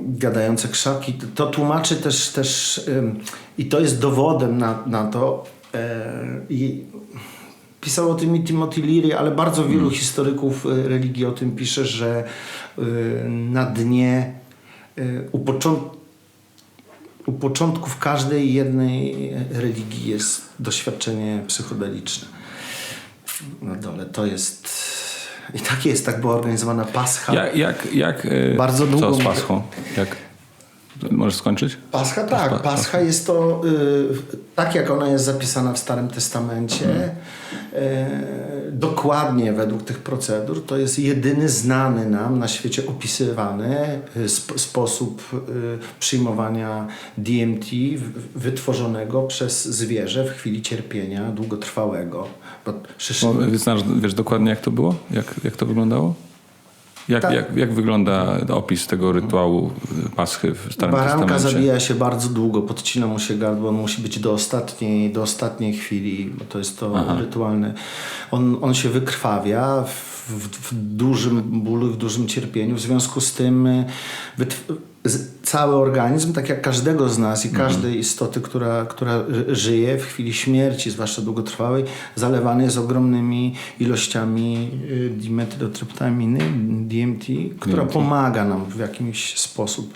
Gadające krzaki. To tłumaczy też i to jest dowodem na to. I pisał o tym i Timothy Leary, ale bardzo wielu historyków religii o tym pisze, że na dnie u początków każdej jednej religii jest doświadczenie psychodeliczne. Na dole to jest... I tak jest, tak była organizowana Pascha. Bardzo długo. Co z Paschą? Możesz skończyć? Pascha, tak. Pascha jest to, tak jak ona jest zapisana w Starym Testamencie, dokładnie według tych procedur, to jest jedyny znany nam na świecie opisywany sposób przyjmowania DMT wytworzonego przez zwierzę w chwili cierpienia długotrwałego. Wiesz dokładnie, jak to było? Jak to wyglądało? Jak wygląda opis tego rytuału Paschy w Starym Testamencie? Baranka zabija się bardzo długo, podcina mu się gardło, on musi być do ostatniej chwili, bo to jest to rytualne. On się wykrwawia w dużym bólu, w dużym cierpieniu. W związku z tym cały organizm, tak jak każdego z nas i każdej istoty, która żyje w chwili śmierci, zwłaszcza długotrwałej, zalewany jest ogromnymi ilościami dimetyltryptaminy, DMT, która pomaga nam w jakiś sposób,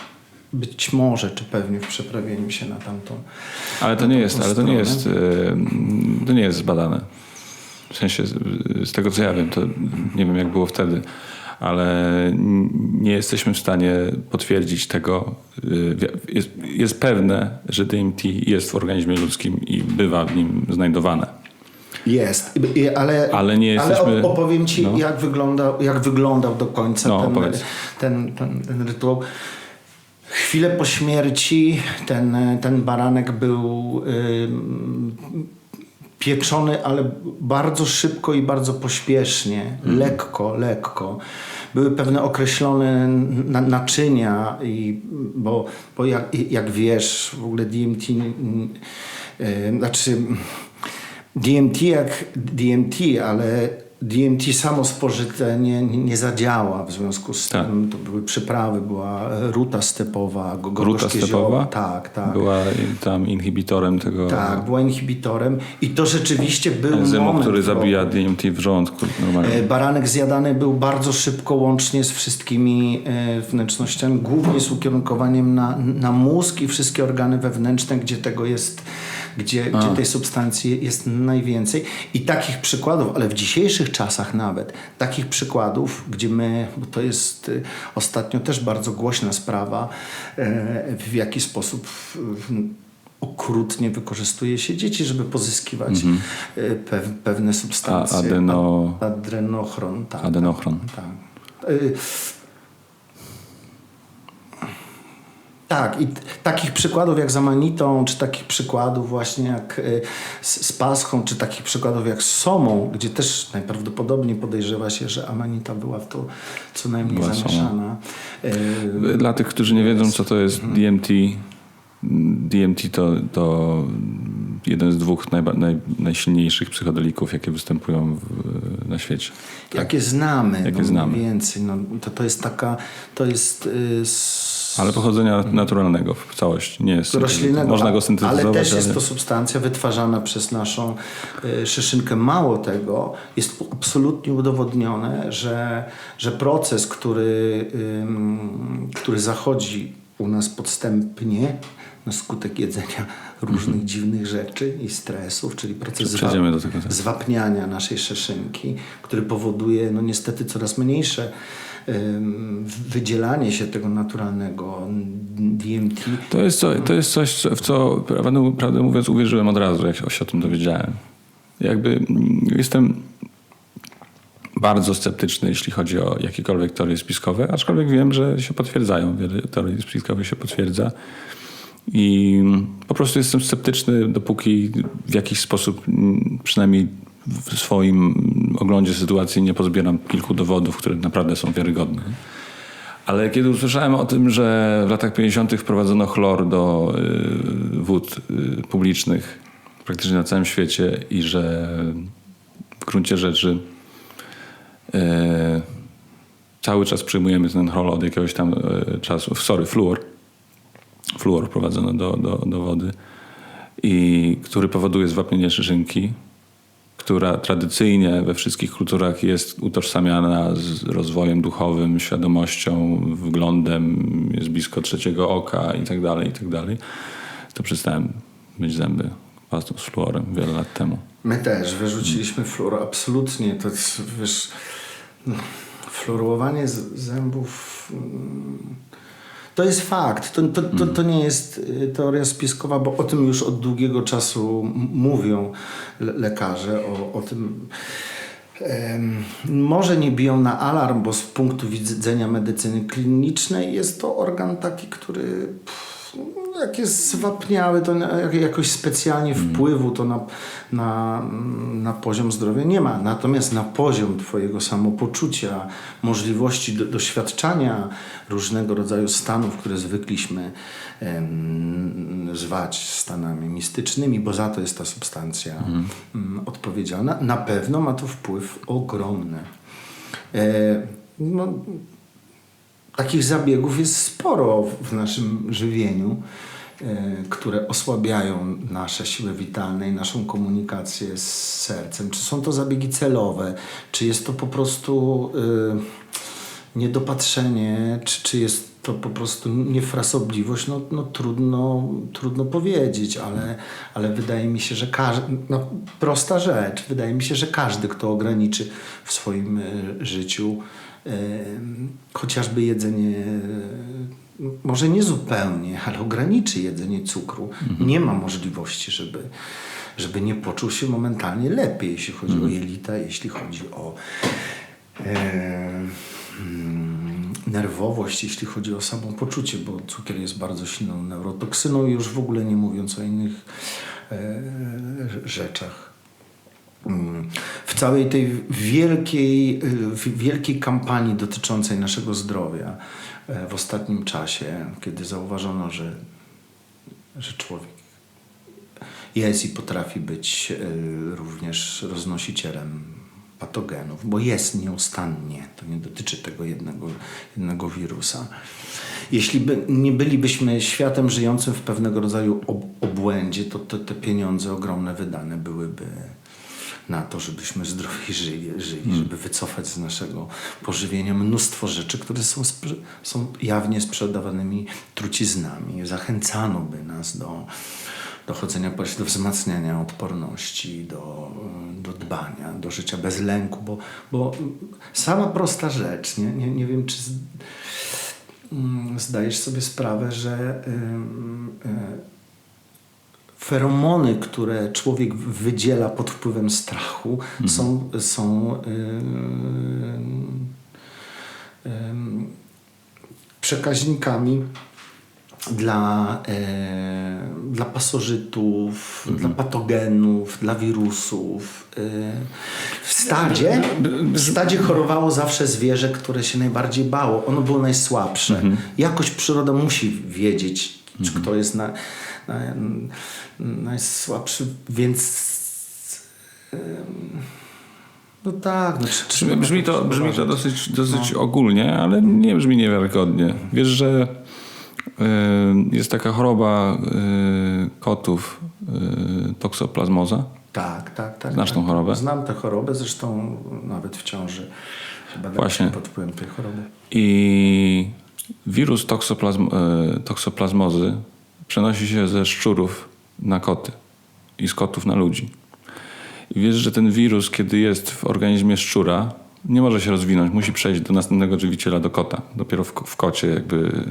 być może, czy pewnie w przeprawieniu się na tamtą. Ale to nie jest zbadane. W sensie, z tego co ja wiem, to nie wiem jak było wtedy, ale nie jesteśmy w stanie potwierdzić tego. Jest pewne, że DMT jest w organizmie ludzkim i bywa w nim znajdowane. Jest, ale nie jesteśmy... Ale opowiem ci, jak wyglądał do końca ten rytuał. Chwilę po śmierci ten baranek był pieczony, ale bardzo szybko i bardzo pośpiesznie, lekko. Były pewne określone naczynia, bo jak wiesz, w ogóle DMT, DMT jak DMT, ale DMT samo spożyte nie zadziała, w związku z tym to były przyprawy, była ruta stepowa, gorzkie zioło. Tak. Była tam inhibitorem tego... Tak, była inhibitorem i to rzeczywiście był enzymu, moment, który zabija DMT w żołądku normalnie. Baranek zjadany był bardzo szybko, łącznie z wszystkimi wnętrznościami, głównie z ukierunkowaniem na mózg i wszystkie organy wewnętrzne, gdzie tego jest, gdzie tej substancji jest najwięcej. I takich przykładów, ale w dzisiejszych czasach nawet, takich przykładów, gdzie bo to jest ostatnio też bardzo głośna sprawa, w jaki sposób okrutnie wykorzystuje się dzieci, żeby pozyskiwać pewne substancje. Adrenochron. Tak. Adenochron. Tak. Tak, i takich przykładów jak z amanitą, czy takich przykładów właśnie jak z paschą, czy takich przykładów jak z somą, gdzie też najprawdopodobniej podejrzewa się, że amanita była w to co najmniej zamieszana. Dla tych, którzy nie wiedzą, co to jest DMT, DMT to jeden z dwóch najsilniejszych psychodelików, jakie występują na świecie. Jakie znamy. Jakie znamy. Więcej. To jest taka... To jest... Ale pochodzenia naturalnego w całości. Nie jest roślinnego. Można go syntetyzować. Ale też jest to substancja wytwarzana przez naszą szyszynkę. Mało tego, jest absolutnie udowodnione, że proces, który zachodzi u nas podstępnie na skutek jedzenia różnych dziwnych rzeczy i stresów, czyli proces zwapniania naszej szyszynki, który powoduje niestety coraz mniejsze wydzielanie się tego naturalnego DMT. To jest coś, w co prawdę mówiąc uwierzyłem od razu, jak się o tym dowiedziałem. Jestem bardzo sceptyczny, jeśli chodzi o jakiekolwiek teorie spiskowe, aczkolwiek wiem, że się potwierdzają. Wiele teorii spiskowych się potwierdza. I po prostu jestem sceptyczny, dopóki w jakiś sposób, przynajmniej w swoim oglądzie sytuacji, nie pozbieram kilku dowodów, które naprawdę są wiarygodne. Ale kiedy usłyszałem o tym, że w latach 50. wprowadzono chlor do wód publicznych praktycznie na całym świecie i że w gruncie rzeczy cały czas przyjmujemy ten chlor od jakiegoś tam czasu, fluor. Fluor wprowadzono do wody, i który powoduje zwapnienie szyszynki, która tradycyjnie we wszystkich kulturach jest utożsamiana z rozwojem duchowym, świadomością, wglądem, jest blisko trzeciego oka i tak dalej, to przestałem myć zęby pastą z fluorem wiele lat temu. My też wyrzuciliśmy fluor, absolutnie. To jest, wiesz, fluorowanie zębów... To jest fakt, to nie jest teoria spiskowa, bo o tym już od długiego czasu mówią lekarze, o tym. Może nie biją na alarm, bo z punktu widzenia medycyny klinicznej jest to organ taki, który jak jest zwapniały, to jakoś specjalnie wpływu to na poziom zdrowia nie ma. Natomiast na poziom twojego samopoczucia, możliwości doświadczania różnego rodzaju stanów, które zwykliśmy zwać stanami mistycznymi, bo za to jest ta substancja odpowiedzialna, na pewno ma to wpływ ogromny. Takich zabiegów jest sporo w naszym żywieniu, które osłabiają nasze siły witalne i naszą komunikację z sercem. Czy są to zabiegi celowe, czy jest to po prostu niedopatrzenie, czy jest to po prostu niefrasobliwość, trudno powiedzieć, ale wydaje mi się, że prosta rzecz, wydaje mi się, że każdy, kto ograniczy w swoim życiu chociażby jedzenie, może nie zupełnie, ale ograniczy jedzenie cukru, nie ma możliwości, żeby nie poczuł się momentalnie lepiej, jeśli chodzi o jelita, jeśli chodzi o nerwowość, jeśli chodzi o samopoczucie, bo cukier jest bardzo silną neurotoksyną, już w ogóle nie mówiąc o innych rzeczach. w całej tej wielkiej kampanii dotyczącej naszego zdrowia w ostatnim czasie, kiedy zauważono, że człowiek jest i potrafi być również roznosicielem patogenów, bo jest nieustannie, to nie dotyczy tego jednego wirusa. Jeśli nie bylibyśmy światem żyjącym w pewnego rodzaju obłędzie, to te pieniądze ogromne wydane byłyby na to, żebyśmy zdrowiej żyli, żeby wycofać z naszego pożywienia mnóstwo rzeczy, które są jawnie sprzedawanymi truciznami. Zachęcano by nas do chodzenia, do wzmacniania odporności, do dbania, do życia bez lęku, bo sama prosta rzecz, nie wiem, czy zdajesz sobie sprawę, że feromony, które człowiek wydziela pod wpływem strachu, są przekaźnikami dla pasożytów, dla patogenów, dla wirusów. W stadzie chorowało zawsze zwierzę, które się najbardziej bało. Ono było najsłabsze. Jakoś przyroda musi wiedzieć, czy kto jest najsłabszy, więc no tak. No, brzmi to dosyć ogólnie, ale nie brzmi niewiarygodnie. Wiesz, że jest taka choroba kotów, toksoplazmoza? Tak. Znasz tą chorobę? Znam tę chorobę, zresztą nawet w ciąży badałem się pod wpływem tej choroby. I wirus toksoplazmozy przenosi się ze szczurów na koty i z kotów na ludzi. I wiesz, że ten wirus, kiedy jest w organizmie szczura, nie może się rozwinąć, musi przejść do następnego żywiciela, do kota. Dopiero w kocie jakby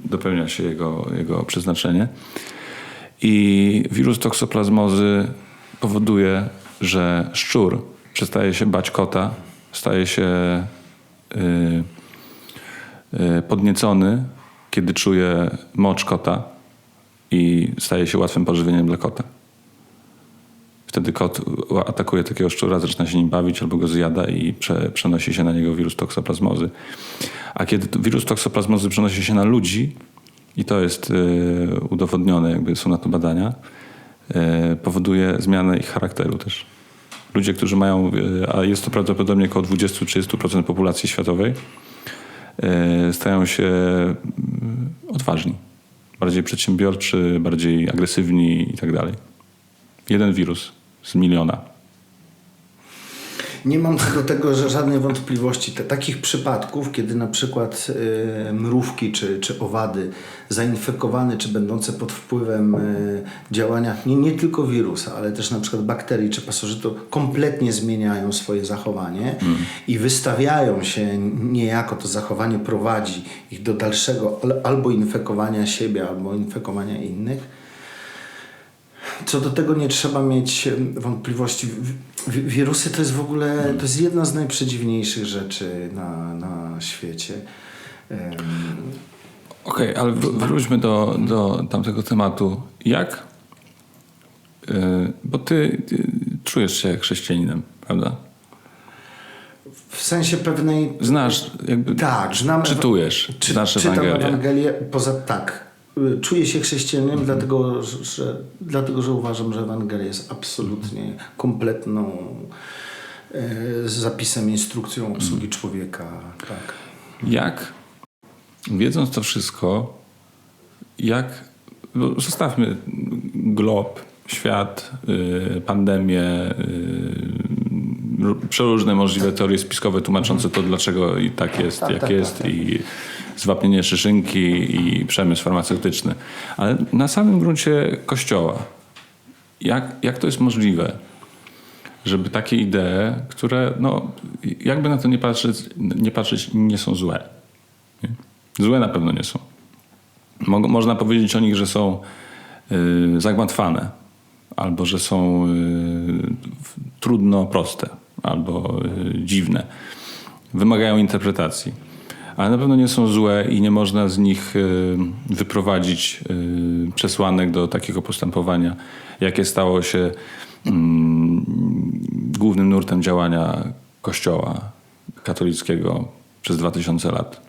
dopełnia się jego przeznaczenie. I wirus toksoplazmozy powoduje, że szczur przestaje się bać kota, staje się podniecony, kiedy czuje mocz kota i staje się łatwym pożywieniem dla kota. Wtedy kot atakuje takiego szczura, zaczyna się nim bawić albo go zjada i przenosi się na niego wirus toksoplazmozy. A kiedy wirus toksoplazmozy przenosi się na ludzi, i to jest udowodnione, jakby są na to badania, powoduje zmianę ich charakteru też. Ludzie, którzy mają, a jest to prawdopodobnie około 20-30% populacji światowej, stają się odważni, bardziej przedsiębiorczy, bardziej agresywni i tak dalej. Jeden wirus z miliona. Nie mam co do tego żadnej wątpliwości. Takich przypadków, kiedy na przykład mrówki czy owady zainfekowane czy będące pod wpływem działania nie tylko wirusa, ale też na przykład bakterii czy pasożytów kompletnie zmieniają swoje zachowanie i wystawiają się niejako, to zachowanie prowadzi ich do dalszego albo infekowania siebie, albo infekowania innych. Co do tego nie trzeba mieć wątpliwości. Wirusy to jest w ogóle, to jest jedna z najprzedziwniejszych rzeczy na świecie. Okej, ale wróćmy do tamtego tematu. Jak? Bo ty czujesz się chrześcijaninem, prawda? W sensie pewnej... Znasz, jakby tak, znam, czytujesz, znasz Ewangelię. Czytam Ewangelię, czuję się chrześcijaninem, dlatego że uważam, że Ewangelia jest absolutnie kompletną zapisem, instrukcją obsługi człowieka. Tak. Jak, wiedząc to wszystko, zostawmy glob, świat, pandemię, przeróżne możliwe teorie spiskowe tłumaczące to, dlaczego i tak jest, jak jest. I zwapnienie szyszynki i przemysł farmaceutyczny. Ale na samym gruncie Kościoła, jak to jest możliwe, żeby takie idee, które, no, jakby na to nie patrzeć, nie są złe. Nie? Złe na pewno nie są. Można powiedzieć o nich, że są zagmatwane, albo że są trudno proste, albo dziwne. Wymagają interpretacji. Ale na pewno nie są złe i nie można z nich wyprowadzić przesłanek do takiego postępowania, jakie stało się głównym nurtem działania Kościoła katolickiego przez 2000 lat.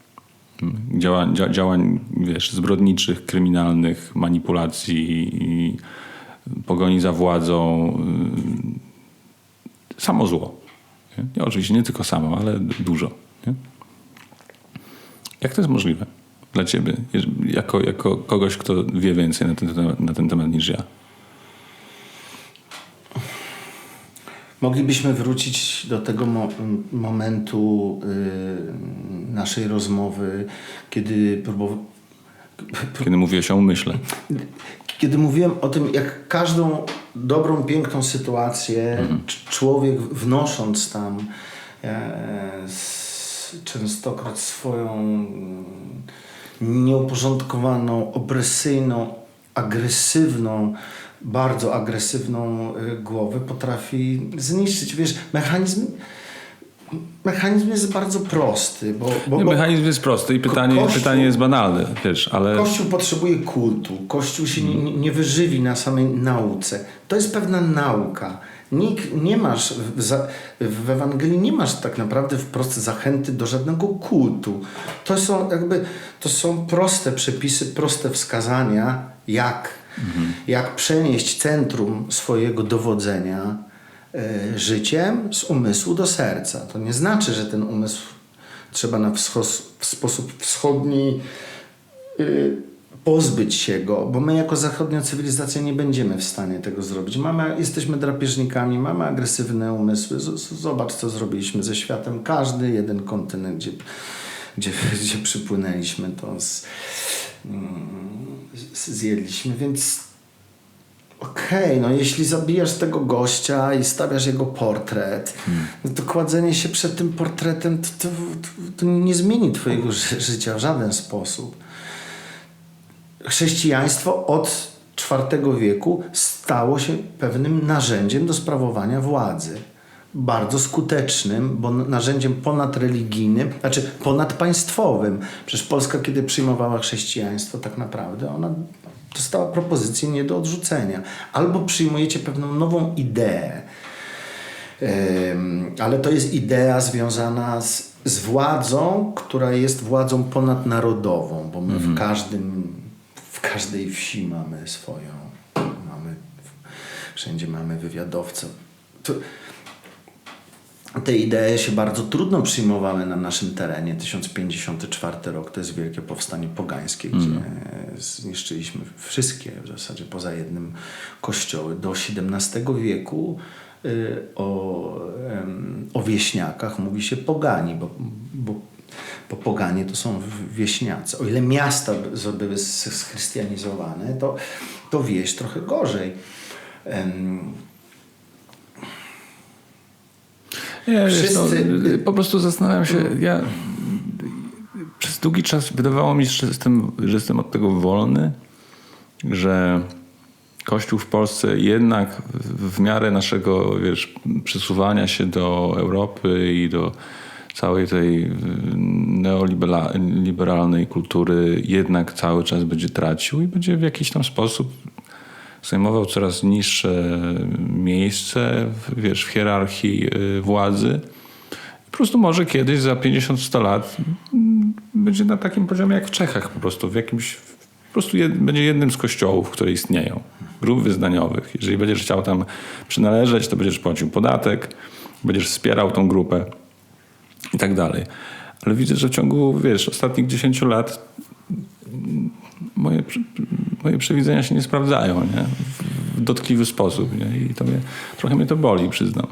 Działań wiesz, zbrodniczych, kryminalnych, manipulacji i pogoni za władzą. Samo zło. Nie? Oczywiście nie tylko samo, ale dużo. Nie? Jak to jest możliwe dla ciebie, jako kogoś, kto wie więcej na ten temat niż ja? Moglibyśmy wrócić do tego momentu naszej rozmowy, kiedy Kiedy mówiłeś o umyśle. Kiedy mówiłem o tym, jak każdą dobrą, piękną sytuację człowiek wnosząc tam częstokroć swoją nieuporządkowaną, opresyjną, agresywną, bardzo agresywną głowę potrafi zniszczyć. Wiesz, mechanizm jest bardzo prosty. Mechanizm jest prosty i pytanie jest banalne, wiesz, ale... Kościół potrzebuje kultu. Kościół się nie wyżywi na samej nauce. To jest pewna nauka. Nie masz w Ewangelii nie masz tak naprawdę wprost zachęty do żadnego kultu. To są proste przepisy, proste wskazania, jak przenieść centrum swojego dowodzenia życiem z umysłu do serca. To nie znaczy, że ten umysł trzeba w sposób wschodni pozbyć się go, bo my jako zachodnia cywilizacja nie będziemy w stanie tego zrobić. Jesteśmy drapieżnikami, mamy agresywne umysły. Zobacz, co zrobiliśmy ze światem. Każdy jeden kontynent, gdzie przypłynęliśmy, to zjedliśmy, więc okej, no jeśli zabijasz tego gościa i stawiasz jego portret, no to kładzenie się przed tym portretem to nie zmieni twojego życia w żaden sposób. Chrześcijaństwo od IV wieku stało się pewnym narzędziem do sprawowania władzy. Bardzo skutecznym, bo narzędziem ponadreligijnym, znaczy ponadpaństwowym. Przecież Polska, kiedy przyjmowała chrześcijaństwo, tak naprawdę ona dostała propozycję nie do odrzucenia. Albo przyjmujecie pewną nową ideę, ale to jest idea związana z władzą, która jest władzą ponadnarodową, bo my w każdej wsi mamy swoją, wszędzie mamy wywiadowców. Te idee się bardzo trudno przyjmowały na naszym terenie. 1054 rok to jest wielkie powstanie pogańskie, gdzie zniszczyliśmy wszystkie, w zasadzie poza jednym kościoły. Do XVII wieku o wieśniakach mówi się pogani, bo poganie to są wieśniacy. O ile miasta były schrystianizowane, to wieś trochę gorzej. Po prostu zastanawiam się, przez długi czas wydawało mi się, że jestem od tego wolny, że Kościół w Polsce jednak w miarę naszego, przesuwania się do Europy i do całej tej neoliberalnej kultury jednak cały czas będzie tracił i będzie w jakiś tam sposób zajmował coraz niższe miejsce w hierarchii władzy. Po prostu może kiedyś za 50-100 lat będzie na takim poziomie jak w Czechach po prostu. Będzie jednym z kościołów, które istnieją. Grup wyznaniowych. Jeżeli będziesz chciał tam przynależeć, to będziesz płacił podatek, będziesz wspierał tą grupę i tak dalej. Ale widzę, że w ciągu ostatnich 10 lat moje przewidzenia się nie sprawdzają, nie? W dotkliwy sposób. Nie? I trochę mnie to boli, przyznam.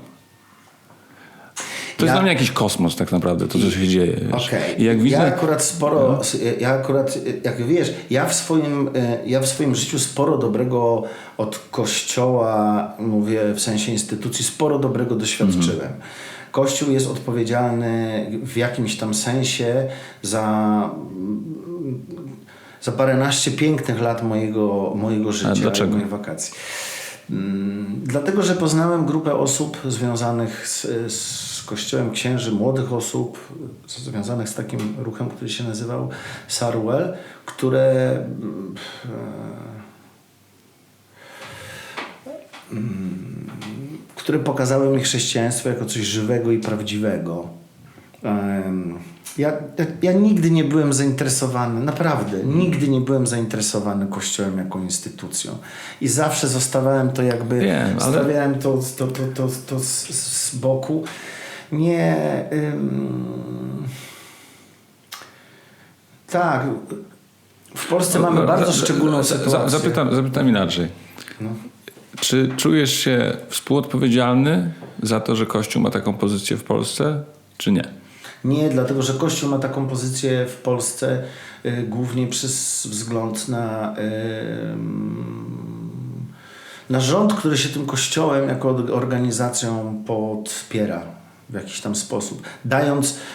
To jest dla mnie jakiś kosmos tak naprawdę, to co się dzieje. Okay. I jak widzę... Ja w swoim życiu sporo dobrego od Kościoła, mówię w sensie instytucji, sporo dobrego doświadczyłem. Kościół jest odpowiedzialny w jakimś tam sensie za paręnaście pięknych lat mojego życia. A dlaczego? Moich wakacji. Dlatego, że poznałem grupę osób związanych z Kościołem księży, młodych osób związanych z takim ruchem, który się nazywał Sarwell, które pokazały mi chrześcijaństwo jako coś żywego i prawdziwego. Ja nigdy nie byłem zainteresowany, naprawdę, nigdy nie byłem zainteresowany Kościołem jako instytucją. I zawsze zostawiałem to jakby, Wiem, ale... stawiałem to z boku. Nie... tak, w Polsce mamy bardzo szczególną sytuację. Zapytam inaczej. No. Czy czujesz się współodpowiedzialny za to, że Kościół ma taką pozycję w Polsce, czy nie? Nie, dlatego że Kościół ma taką pozycję w Polsce głównie przez wzgląd na rząd, który się tym Kościołem jako organizacją podpiera w jakiś tam sposób.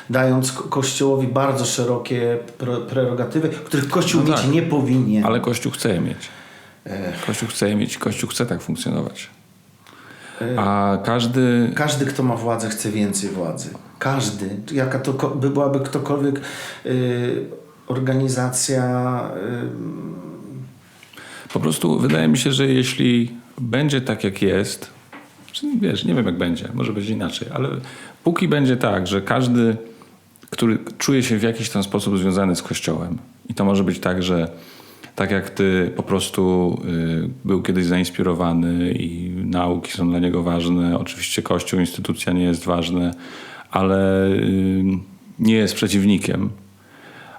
Dając Kościołowi bardzo szerokie prerogatywy, których Kościół mieć nie powinien. Ale Kościół chce je mieć. Kościół chce je mieć. Kościół chce tak funkcjonować. A każdy, kto ma władzę, chce więcej władzy. Każdy. Jaka to byłaby ktokolwiek organizacja... Po prostu wydaje mi się, że jeśli będzie tak, jak jest, wiesz, nie wiem, jak będzie, może będzie inaczej, ale póki będzie tak, że każdy, który czuje się w jakiś tam sposób związany z Kościołem, i to może być tak, że tak jak ty po prostu był kiedyś zainspirowany i nauki są dla niego ważne, oczywiście Kościół, instytucja nie jest ważne, ale nie jest przeciwnikiem,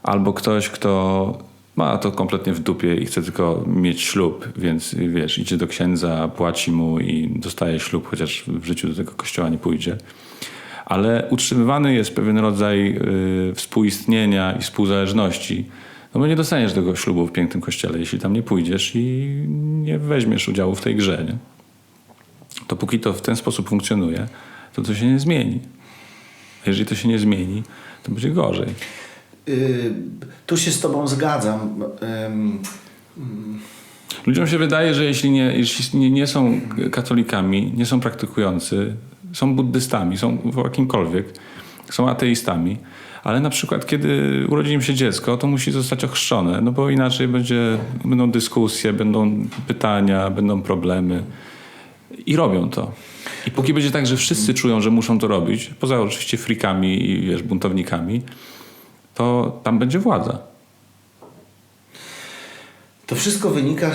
albo ktoś, kto ma to kompletnie w dupie i chce tylko mieć ślub, więc wiesz, idzie do księdza, płaci mu i dostaje ślub, chociaż w życiu do tego kościoła nie pójdzie. Ale utrzymywany jest pewien rodzaj współistnienia i współzależności. No bo nie dostaniesz tego ślubu w pięknym kościele, jeśli tam nie pójdziesz i nie weźmiesz udziału w tej grze. Nie? To póki to w ten sposób funkcjonuje, to się nie zmieni. A jeżeli to się nie zmieni, to będzie gorzej. Tu się z tobą zgadzam. Ludziom się wydaje, że jeśli nie są katolikami, nie są praktykujący, są buddystami, są jakimkolwiek, są ateistami, ale na przykład kiedy urodzi im się dziecko, to musi zostać ochrzczone, no bo inaczej będą dyskusje, będą pytania, będą problemy i robią to. I póki będzie tak, że wszyscy czują, że muszą to robić, poza oczywiście frikami i buntownikami, to tam będzie władza. To wszystko wynika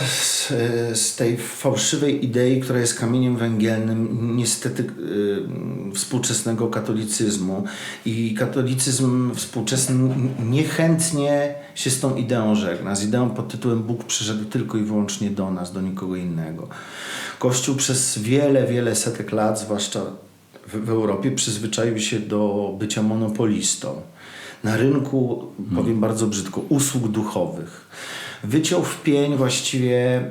z tej fałszywej idei, która jest kamieniem węgielnym niestety współczesnego katolicyzmu. I katolicyzm współczesny niechętnie się z tą ideą żegna. Z ideą pod tytułem Bóg przyszedł tylko i wyłącznie do nas, do nikogo innego. Kościół przez wiele setek lat, zwłaszcza w Europie, przyzwyczaił się do bycia monopolistą. Na rynku, powiem bardzo brzydko, usług duchowych. Wyciął w pień właściwie,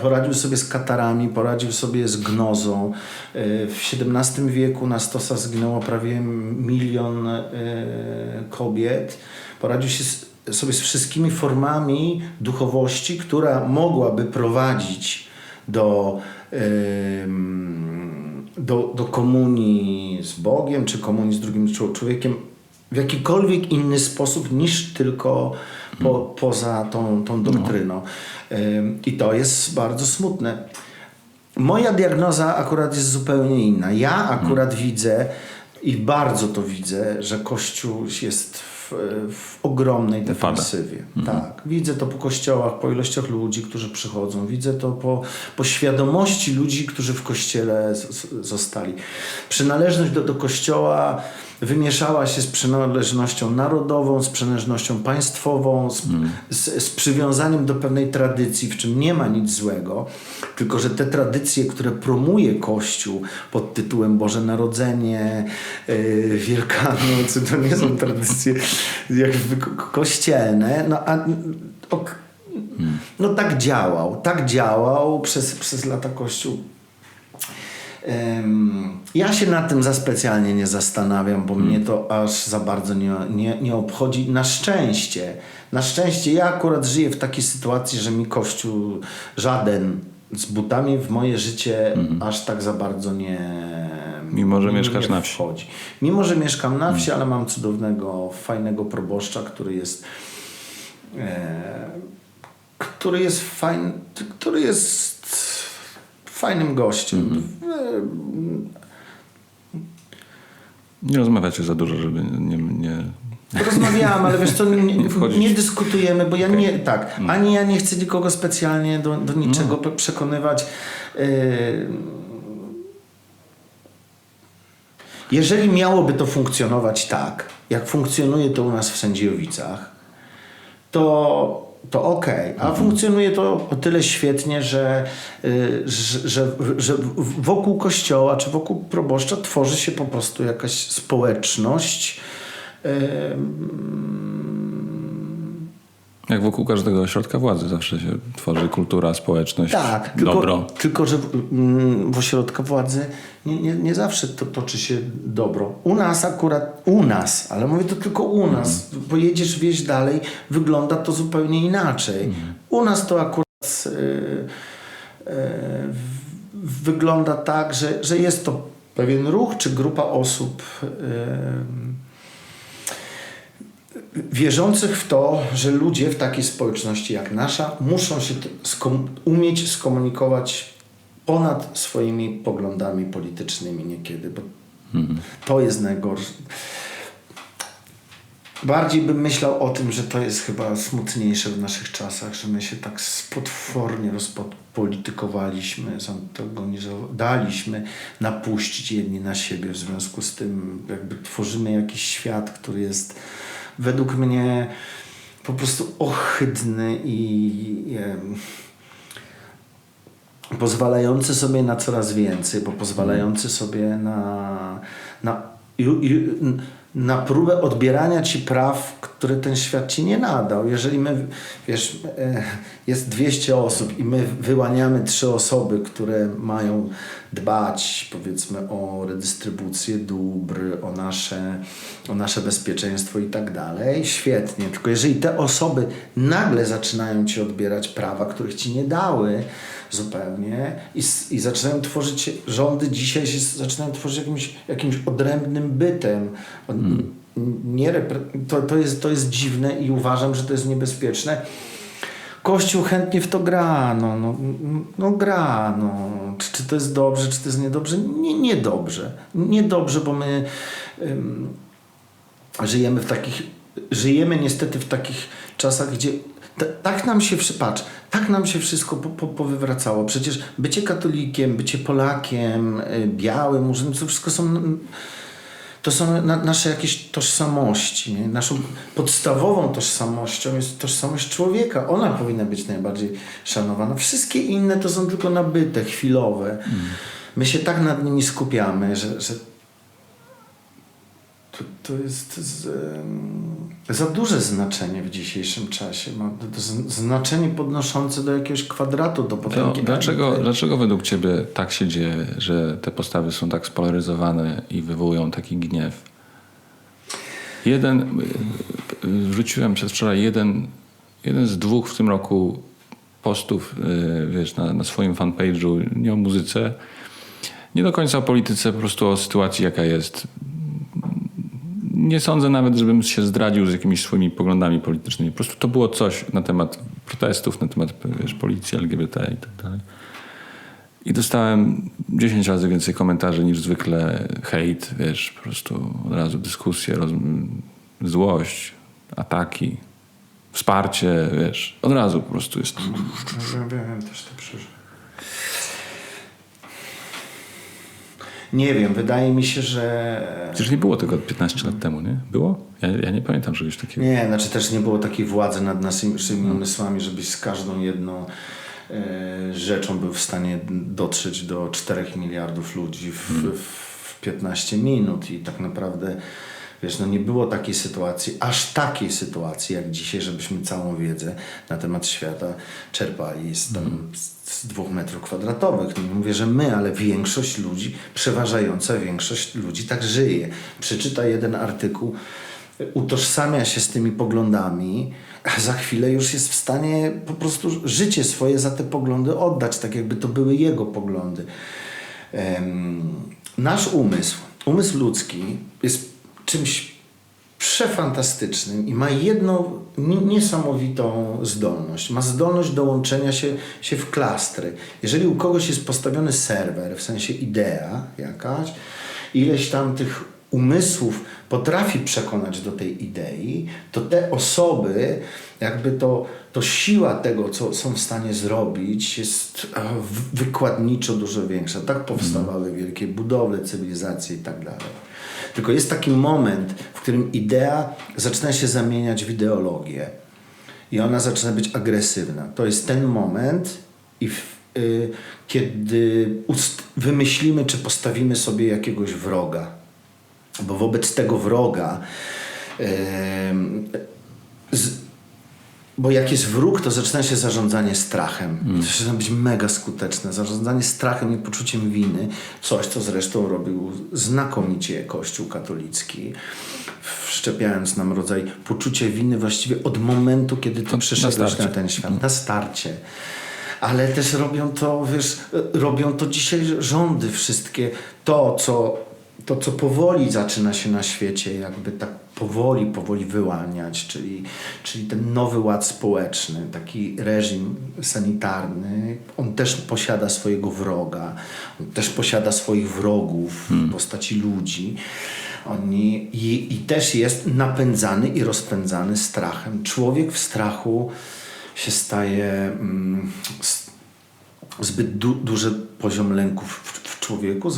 poradził sobie z katarami, poradził sobie z gnozą. W XVII wieku na stosach zginęło prawie 1 milion kobiet. Poradził się sobie z wszystkimi formami duchowości, która mogłaby prowadzić do komunii z Bogiem, czy komunii z drugim człowiekiem w jakikolwiek inny sposób niż tylko poza tą doktryną. I to jest bardzo smutne. Moja diagnoza akurat jest zupełnie inna. Ja akurat widzę i bardzo to widzę, że Kościół jest w ogromnej defensywie. Tak. Widzę to po kościołach, po ilościach ludzi, którzy przychodzą. Widzę to po świadomości ludzi, którzy w kościele zostali. Przynależność do kościoła wymieszała się z przynależnością narodową, z przynależnością państwową, z przywiązaniem do pewnej tradycji, w czym nie ma nic złego, tylko że te tradycje, które promuje Kościół pod tytułem Boże Narodzenie, Wielkanoc, to nie są tradycje jakby kościelne. No tak działał przez lata Kościół. Ja się nad tym za specjalnie nie zastanawiam, bo mnie to aż za bardzo nie obchodzi. Na szczęście ja akurat żyję w takiej sytuacji, że mi Kościół żaden z butami w moje życie aż tak za bardzo Mimo, że mieszkasz na wsi. Wchodzi. Mimo, że mieszkam na wsi, ale mam cudownego, fajnego proboszcza, który jest fajnym gościem. Nie rozmawiacie za dużo, żeby nie... Rozmawiamy, ale wiesz co, Nie wchodzić. nie dyskutujemy, bo ja nie, tak, ani ja nie chcę nikogo specjalnie do niczego przekonywać. Jeżeli miałoby to funkcjonować tak, jak funkcjonuje to u nas w Sędziowicach, to okej. A funkcjonuje to o tyle świetnie, że wokół kościoła czy wokół proboszcza tworzy się po prostu jakaś społeczność. Jak wokół każdego ośrodka władzy zawsze się tworzy kultura, społeczność, Tak, dobro. tylko że w ośrodkach władzy nie zawsze to toczy się dobro. U nas, ale mówię to tylko u nas. Pojedziesz wieś dalej, wygląda to zupełnie inaczej. U nas to akurat wygląda tak, że jest to pewien ruch czy grupa osób wierzących w to, że ludzie w takiej społeczności jak nasza muszą się umieć skomunikować ponad swoimi poglądami politycznymi niekiedy, bo to jest najgorsze. Bardziej bym myślał o tym, że to jest chyba smutniejsze w naszych czasach, że my się tak potwornie rozpolitykowaliśmy, daliśmy napuścić jedni na siebie, w związku z tym jakby tworzymy jakiś świat, który jest według mnie po prostu ohydny i pozwalający sobie na coraz więcej, bo pozwalający sobie na próbę odbierania ci praw, które ten świat ci nie nadał. Jeżeli my, wiesz, jest 200 osób i my wyłaniamy 3 osoby, które mają dbać, powiedzmy, o redystrybucję dóbr, o nasze bezpieczeństwo i tak dalej, świetnie. Tylko jeżeli te osoby nagle zaczynają ci odbierać prawa, których ci nie dały zupełnie i zaczynają tworzyć rządy, dzisiaj się zaczynają tworzyć jakimś odrębnym bytem. To jest dziwne i uważam, że to jest niebezpieczne. Kościół chętnie w to gra. Gra. Czy to jest dobrze, czy to jest niedobrze? Niedobrze. Niedobrze, bo my żyjemy niestety w takich czasach, gdzie tak nam się wszystko powywracało. Przecież bycie katolikiem, bycie Polakiem, białym, murzynem, to wszystko to są nasze jakieś tożsamości. Nie? Naszą podstawową tożsamością jest tożsamość człowieka. Ona powinna być najbardziej szanowana. Wszystkie inne to są tylko nabyte, chwilowe. My się tak nad nimi skupiamy, że to jest za duże znaczenie w dzisiejszym czasie. Ma to znaczenie podnoszące do jakiegoś kwadratu, do potęgi. Dlaczego według ciebie tak się dzieje, że te postawy są tak spolaryzowane i wywołują taki gniew? Wrzuciłem przedwczoraj jeden z 2 w tym roku postów, wiesz, na swoim fanpage'u, nie o muzyce, nie do końca o polityce, po prostu o sytuacji, jaka jest. Nie sądzę nawet, żebym się zdradził z jakimiś swoimi poglądami politycznymi. Po prostu to było coś na temat protestów, na temat, wiesz, policji, LGBT i tak dalej. I dostałem 10 razy więcej komentarzy niż zwykle, hejt, wiesz, po prostu od razu dyskusje, złość, ataki, wsparcie, wiesz, od razu po prostu jest. Wiem, też to przeżyłem. Nie wiem, wydaje mi się, że... Przecież nie było tego 15 lat temu, nie? Było? Ja nie pamiętam czegoś takiego. Nie, znaczy też nie było takiej władzy nad naszymi umysłami, żebyś z każdą jedną rzeczą był w stanie dotrzeć do 4 miliardów ludzi w 15 minut i tak naprawdę, wiesz, nie było takiej sytuacji, aż takiej sytuacji jak dzisiaj, żebyśmy całą wiedzę na temat świata czerpali z 2 metrów kwadratowych. Nie mówię, że my, ale większość ludzi, przeważająca większość ludzi tak żyje. Przeczyta jeden artykuł, utożsamia się z tymi poglądami, a za chwilę już jest w stanie po prostu życie swoje za te poglądy oddać, tak jakby to były jego poglądy. Nasz umysł ludzki jest czymś przefantastycznym i ma jedną niesamowitą zdolność. Ma zdolność do łączenia się w klastry. Jeżeli u kogoś jest postawiony serwer, w sensie idea jakaś, ileś tam tych umysłów potrafi przekonać do tej idei, to te osoby, jakby to siła tego, co są w stanie zrobić, jest wykładniczo dużo większa. Tak powstawały wielkie budowle, cywilizacje i tak dalej. Tylko jest taki moment, w którym idea zaczyna się zamieniać w ideologię i ona zaczyna być agresywna. To jest ten moment, kiedy wymyślimy, czy postawimy sobie jakiegoś wroga. Bo wobec tego wroga, bo jak jest wróg, to zaczyna się zarządzanie strachem. To zaczyna być mega skuteczne. Zarządzanie strachem i poczuciem winy. Coś, co zresztą robił znakomicie Kościół katolicki, wszczepiając nam rodzaj poczucia winy właściwie od momentu, kiedy ty przyszedłeś na ten świat. Na starcie. Ale też robią to dzisiaj rządy wszystkie. To, co powoli zaczyna się na świecie jakby tak powoli wyłaniać, czyli ten nowy ład społeczny, taki reżim sanitarny, on też posiada swojego wroga, on też posiada swoich wrogów w postaci ludzi. I też jest napędzany i rozpędzany strachem. Człowiek w strachu się staje zbyt duży poziom lęków w człowieku,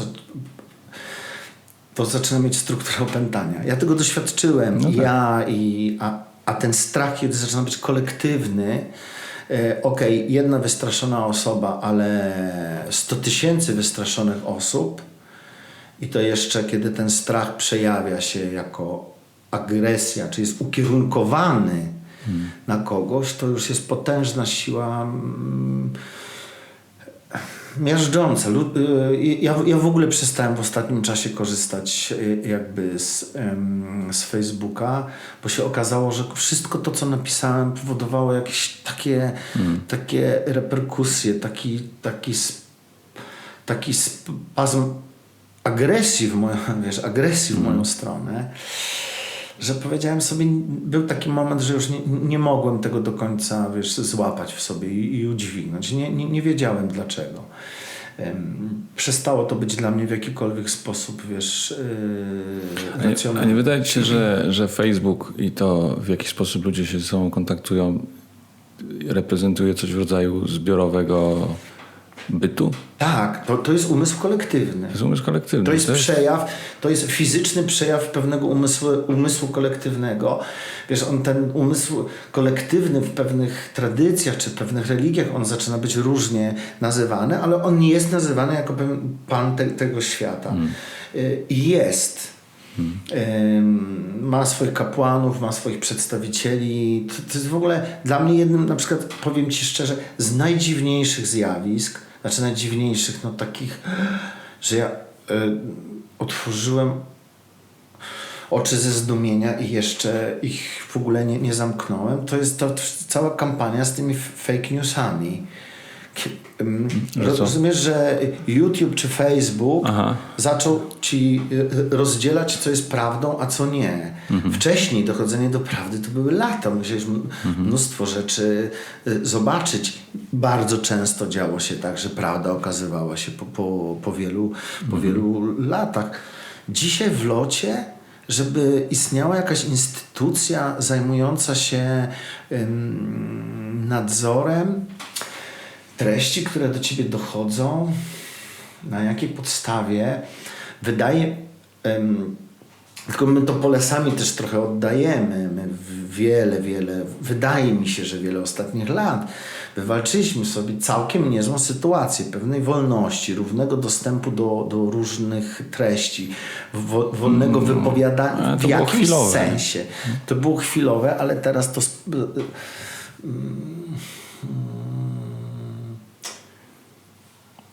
to zaczyna mieć strukturę opętania. Ja tego doświadczyłem. No tak. A ten strach, kiedy zaczyna być kolektywny, jedna wystraszona osoba, ale 100 000 wystraszonych osób i to jeszcze, kiedy ten strach przejawia się jako agresja, czy jest ukierunkowany na kogoś, to już jest potężna siła miażdżąca. Ja w ogóle przestałem w ostatnim czasie korzystać jakby z Facebooka, bo się okazało, że wszystko to, co napisałem, powodowało jakieś takie reperkusje, taki spazm agresji w moją stronę, że powiedziałem sobie, był taki moment, że już nie mogłem tego do końca, złapać w sobie i udźwignąć. Nie wiedziałem dlaczego. Przestało to być dla mnie w jakikolwiek sposób, racjonalne. A nie wydaje ci się, że Facebook i to, w jaki sposób ludzie się ze sobą kontaktują, reprezentuje coś w rodzaju zbiorowego bytu? Tak, to jest umysł kolektywny. To jest umysł kolektywny. To jest przejaw, to jest fizyczny przejaw pewnego umysłu kolektywnego. Ten umysł kolektywny w pewnych tradycjach czy pewnych religiach, on zaczyna być różnie nazywany, ale on nie jest nazywany jako pan tego świata. I jest. Ma swoich kapłanów, ma swoich przedstawicieli. To jest w ogóle dla mnie jednym, na przykład powiem ci szczerze, z najdziwniejszych zjawisk, najdziwniejszych, takich, że ja otworzyłem oczy ze zdumienia i jeszcze ich w ogóle nie zamknąłem. To jest cała kampania z tymi fake newsami. Rozumiesz, że YouTube czy Facebook zaczął ci rozdzielać, co jest prawdą, a co nie. Wcześniej dochodzenie do prawdy to były lata. Musiałeś mnóstwo rzeczy zobaczyć. Bardzo często działo się tak, że prawda okazywała się po wielu latach. Dzisiaj w locie, żeby istniała jakaś instytucja zajmująca się nadzorem treści, które do ciebie dochodzą, na jakiej podstawie, tylko my to polesami też trochę oddajemy. My wydaje mi się, że wiele ostatnich lat wywalczyliśmy sobie całkiem niezłą sytuację pewnej wolności, równego dostępu do różnych treści, wolnego wypowiadania w jakimś sensie. To było chwilowe, ale teraz to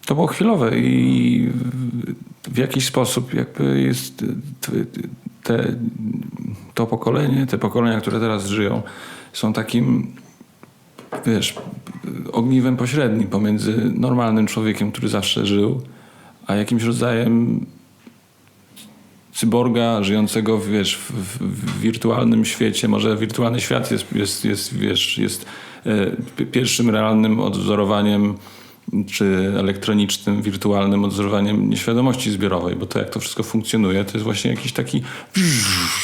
to było chwilowe i w jakiś sposób jakby jest te pokolenia, które teraz żyją, są takim, ogniwem pośrednim pomiędzy normalnym człowiekiem, który zawsze żył, a jakimś rodzajem cyborga żyjącego, wiesz, w wirtualnym świecie. Może wirtualny świat jest pierwszym realnym odwzorowaniem czy elektronicznym, wirtualnym odwzorowaniem nieświadomości zbiorowej, bo to jak to wszystko funkcjonuje, to jest właśnie jakiś taki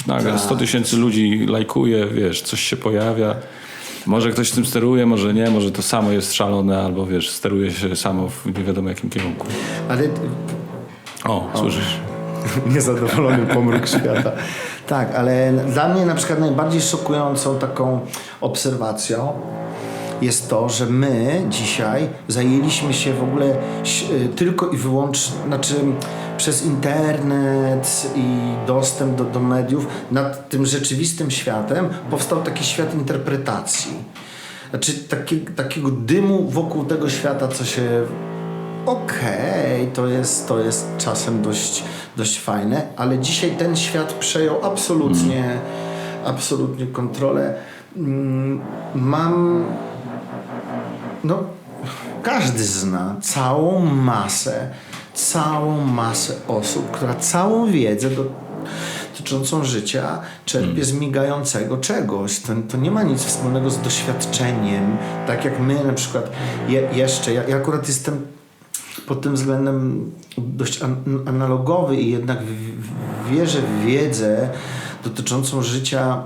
nagle 100 000 ludzi lajkuje, wiesz, coś się pojawia. Może ktoś tym steruje, może nie, może to samo jest szalone, albo wiesz, steruje się samo w nie wiadomo jakim kierunku. Ale... Słyszysz? Niezadowolony pomruk świata. Tak, ale dla mnie na przykład najbardziej szokującą taką obserwacją jest to, że my dzisiaj zajęliśmy się w ogóle tylko i wyłącznie, znaczy przez internet i dostęp do mediów nad tym rzeczywistym światem powstał taki świat interpretacji. Znaczy takiego dymu wokół tego świata, co się... Okej, to jest czasem dość fajne, ale dzisiaj ten świat przejął absolutnie kontrolę. Każdy zna całą masę osób, która całą wiedzę dotyczącą życia czerpie z migającego czegoś. To nie ma nic wspólnego z doświadczeniem. Tak jak my na przykład ja akurat jestem pod tym względem dość analogowy i jednak wierzę w wiedzę dotyczącą życia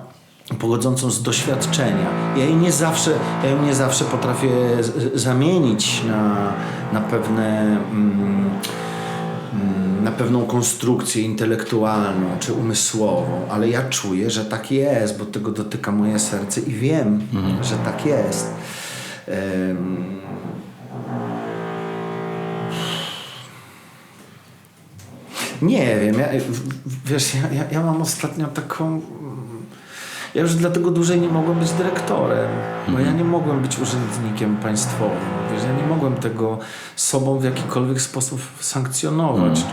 pochodzącą z doświadczenia. Ja ją nie zawsze potrafię zamienić na pewną konstrukcję intelektualną czy umysłową, ale ja czuję, że tak jest, bo tego dotyka moje serce i wiem, że tak jest. Nie wiem, ja mam ostatnio taką... Ja już dlatego dłużej nie mogłem być dyrektorem, bo ja nie mogłem być urzędnikiem państwowym. Wiesz, ja nie mogłem tego sobą w jakikolwiek sposób sankcjonować.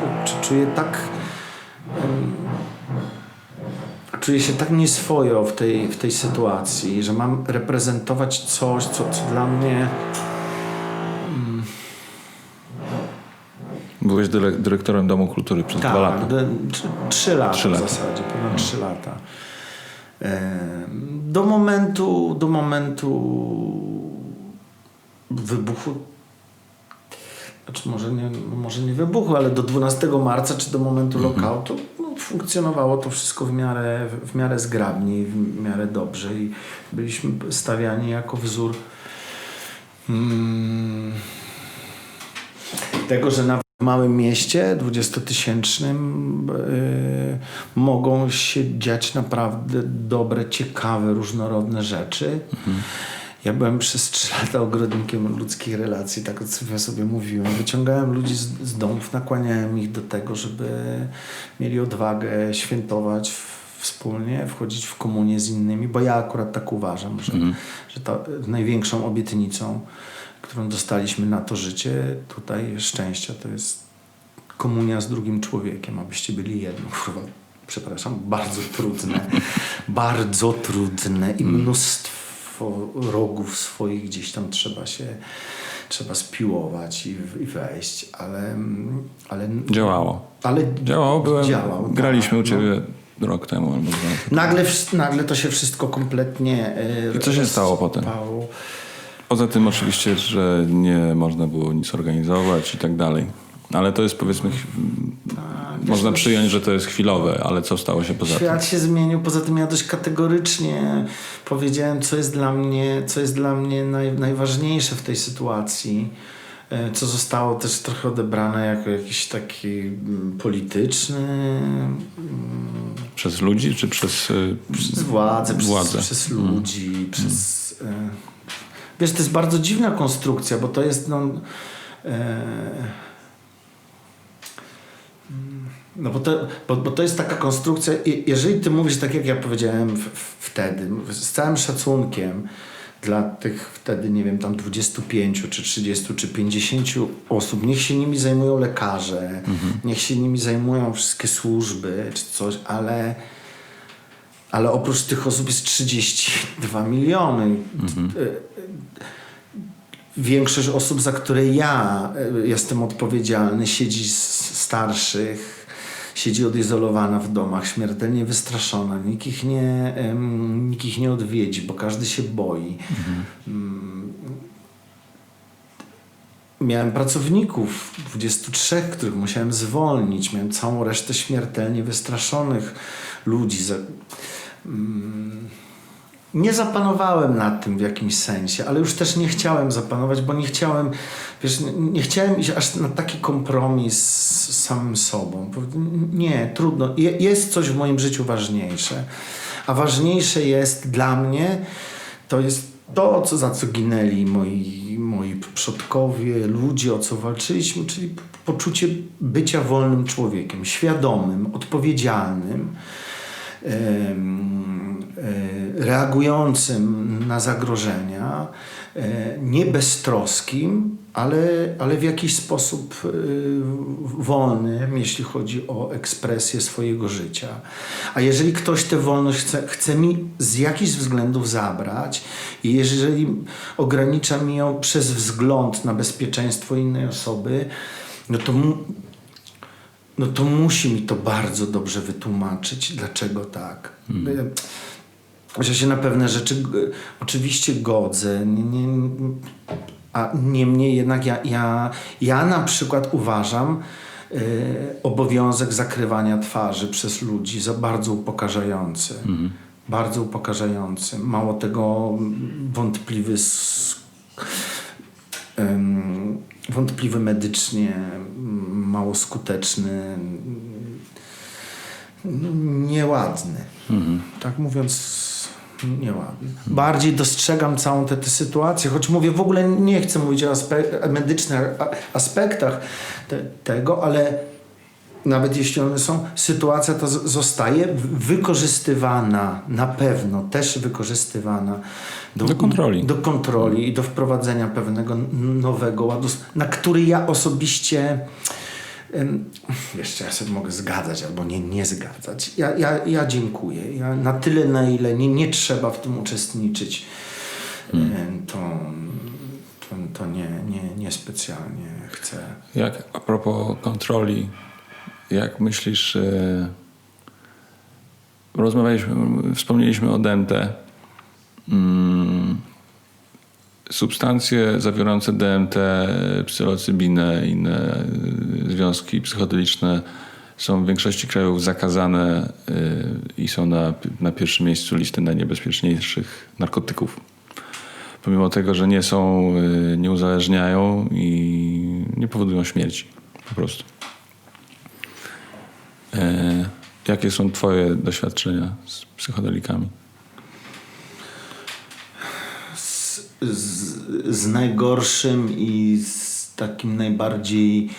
Czuję się tak nieswojo w tej sytuacji, że mam reprezentować coś, co dla mnie... Byłeś dyrektorem Domu Kultury przez 2 lata. 3 lata w zasadzie, ponad 3 lata. Do momentu wybuchu, znaczy może nie wybuchu, ale do 12 marca czy do momentu lockoutu funkcjonowało to wszystko w miarę zgrabnie, w miarę dobrze i byliśmy stawiani jako wzór tego, że na małym mieście 20-tysięcznym mogą się dziać naprawdę dobre, ciekawe, różnorodne rzeczy. Ja byłem przez 3 lata ogrodnikiem ludzkich relacji, tak jak sobie mówiłem. Wyciągałem ludzi z domów, nakłaniałem ich do tego, żeby mieli odwagę świętować wspólnie, wchodzić w komunię z innymi, bo ja akurat tak uważam, że największą obietnicą, którą dostaliśmy na to życie, tutaj szczęścia, to jest komunia z drugim człowiekiem, abyście byli jedno. Przepraszam, bardzo trudne i mnóstwo rogów swoich gdzieś tam trzeba spiłować i wejść, ale działało. Graliśmy u ciebie rok temu albo 2 lata. Nagle to się wszystko kompletnie... I co się stało potem? Poza tym oczywiście, że nie można było nic organizować i tak dalej. Ale to jest, powiedzmy, można przyjąć, że to jest chwilowe, ale co stało się poza tym? Świat się zmienił, poza tym ja dość kategorycznie powiedziałem, co jest dla mnie najważniejsze w tej sytuacji, co zostało też trochę odebrane jako jakiś taki polityczny... Przez ludzi, czy przez władzę? Przez ludzi, przez... Wiesz, to jest bardzo dziwna konstrukcja, bo to jest bo to jest taka konstrukcja, jeżeli ty mówisz tak, jak ja powiedziałem wtedy, z całym szacunkiem dla tych wtedy, nie wiem, tam 25, czy 30, czy 50 osób, niech się nimi zajmują lekarze, niech się nimi zajmują wszystkie służby, czy coś, ale oprócz tych osób jest 32 miliony. Większość osób, za które ja jestem odpowiedzialny, siedzi starszych, siedzi odizolowana w domach, śmiertelnie wystraszona, nikt ich nie odwiedzi, bo każdy się boi. Miałem pracowników, 23, których musiałem zwolnić. Miałem całą resztę śmiertelnie wystraszonych ludzi. Nie zapanowałem nad tym w jakimś sensie, ale już też nie chciałem zapanować, bo nie chciałem iść aż na taki kompromis z samym sobą. Nie, trudno. Jest coś w moim życiu ważniejsze. A ważniejsze jest dla mnie, to jest to, za co ginęli moi przodkowie, ludzie, o co walczyliśmy, czyli poczucie bycia wolnym człowiekiem, świadomym, odpowiedzialnym, reagującym na zagrożenia, nie beztroskim, ale w jakiś sposób wolnym, jeśli chodzi o ekspresję swojego życia. A jeżeli ktoś tę wolność chce mi z jakichś względów zabrać i jeżeli ogranicza mi ją przez wzgląd na bezpieczeństwo innej osoby, no to musi mi to bardzo dobrze wytłumaczyć, dlaczego tak. Że się na pewne rzeczy oczywiście godzę, a niemniej jednak ja na przykład uważam obowiązek zakrywania twarzy przez ludzi za bardzo upokarzający. Bardzo upokarzający. Mało tego, wątpliwy medycznie, mało skuteczny, nieładny. Tak mówiąc, nieładny. Bardziej dostrzegam całą tę sytuację, choć mówię, w ogóle nie chcę mówić o medycznych aspektach tego, ale nawet jeśli one są, sytuacja ta zostaje wykorzystywana, na pewno też wykorzystywana do kontroli i do wprowadzenia pewnego nowego ładu, na który ja osobiście jeszcze ja sobie mogę zgadzać albo nie zgadzać. Ja dziękuję. Na tyle, na ile nie trzeba w tym uczestniczyć, to nie specjalnie chcę. Jak a propos kontroli, jak myślisz, wspomnieliśmy o DMT. Substancje zawierające DMT, psylocybinę i inne związki psychodeliczne są w większości krajów zakazane i są na pierwszym miejscu listy najniebezpieczniejszych narkotyków. Pomimo tego, że nie uzależniają i nie powodują śmierci. Po prostu. Jakie są twoje doświadczenia z psychodelikami? Z najgorszym i z takim najbardziej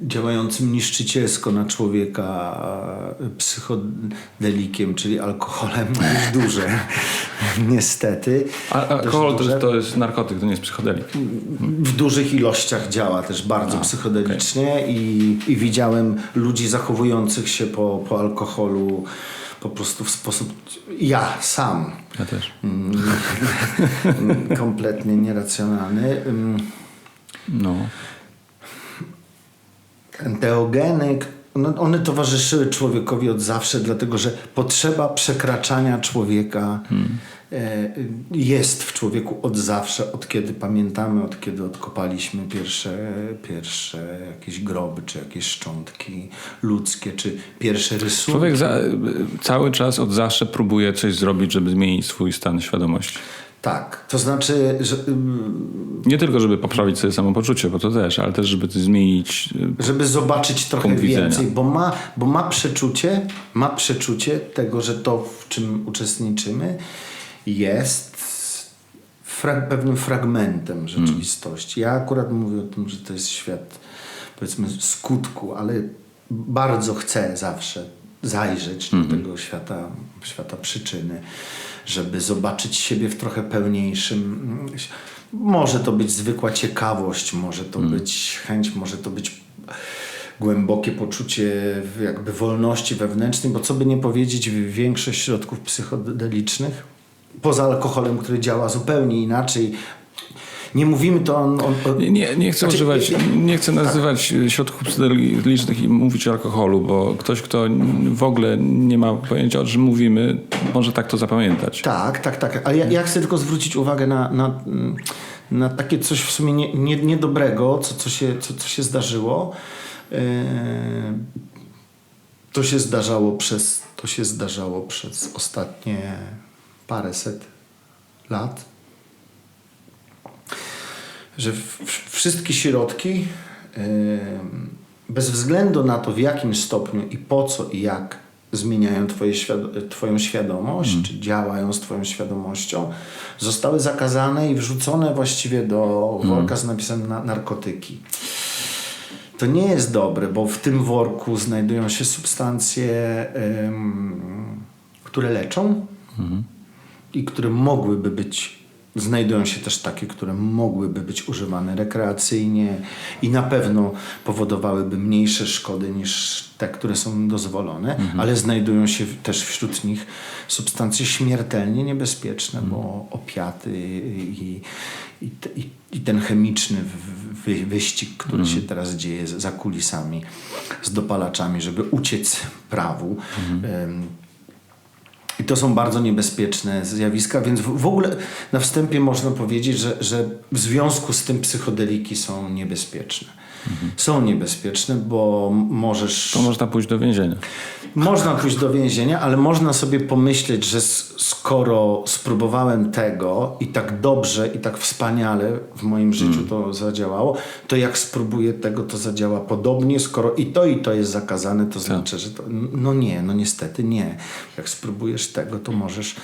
działającym niszczycielsko na człowieka psychodelikiem, czyli alkoholem, już duże. Niestety. Alkohol to jest narkotyk, to nie jest psychodelik. W dużych ilościach działa też bardzo psychodelicznie, okay. I widziałem ludzi zachowujących się po alkoholu po prostu w sposób... Ja sam. Ja też. Kompletnie nieracjonalny. No. Enteogeny, one towarzyszyły człowiekowi od zawsze, dlatego że potrzeba przekraczania człowieka jest w człowieku od zawsze, od kiedy pamiętamy, od kiedy odkopaliśmy pierwsze jakieś groby, czy jakieś szczątki ludzkie, czy pierwsze rysunki. Człowiek cały czas od zawsze próbuje coś zrobić, żeby zmienić swój stan świadomości. Tak, to znaczy, że... Nie tylko, żeby poprawić sobie samopoczucie, bo to też, ale też, żeby coś zmienić. Żeby zobaczyć trochę więcej, bo ma przeczucie tego, że to, w czym uczestniczymy, jest pewnym fragmentem rzeczywistości. Ja akurat mówię o tym, że to jest świat, powiedzmy, skutku, ale bardzo chcę zawsze zajrzeć do tego świata przyczyny, żeby zobaczyć siebie w trochę pełniejszym... Może to być zwykła ciekawość, może to być chęć, może to być głębokie poczucie jakby wolności wewnętrznej, bo co by nie powiedzieć, większość środków psychodelicznych, poza alkoholem, który działa zupełnie inaczej, Nie mówimy to Nie chcę używać, nie chcę nazywać środków psychodelicznych i mówić o alkoholu, bo ktoś, kto w ogóle nie ma pojęcia, o czym mówimy, może tak to zapamiętać. Tak. Ale ja chcę tylko zwrócić uwagę na takie coś w sumie niedobrego, co się zdarzyło. To się zdarzało przez ostatnie paręset lat, że wszystkie środki, bez względu na to, w jakim stopniu i po co i jak zmieniają twoją świadomość, czy działają z twoją świadomością, zostały zakazane i wrzucone właściwie do worka z napisem narkotyki. To nie jest dobre, bo w tym worku znajdują się substancje, które leczą i które mogłyby być, znajdują się też takie, które mogłyby być używane rekreacyjnie i na pewno powodowałyby mniejsze szkody niż te, które są dozwolone, ale znajdują się też wśród nich substancje śmiertelnie niebezpieczne, bo opiaty i ten chemiczny wyścig, który się teraz dzieje za kulisami z dopalaczami, żeby uciec prawu. I to są bardzo niebezpieczne zjawiska, więc w ogóle na wstępie można powiedzieć, że w związku z tym psychodeliki są niebezpieczne. Są niebezpieczne, bo możesz... To można pójść do więzienia. Można pójść do więzienia, ale można sobie pomyśleć, że skoro spróbowałem tego i tak dobrze i tak wspaniale w moim życiu to zadziałało, to jak spróbuję tego, to zadziała podobnie. Skoro i to jest zakazane, to znaczy, że to... No nie, no niestety nie. Jak spróbujesz tego, to możesz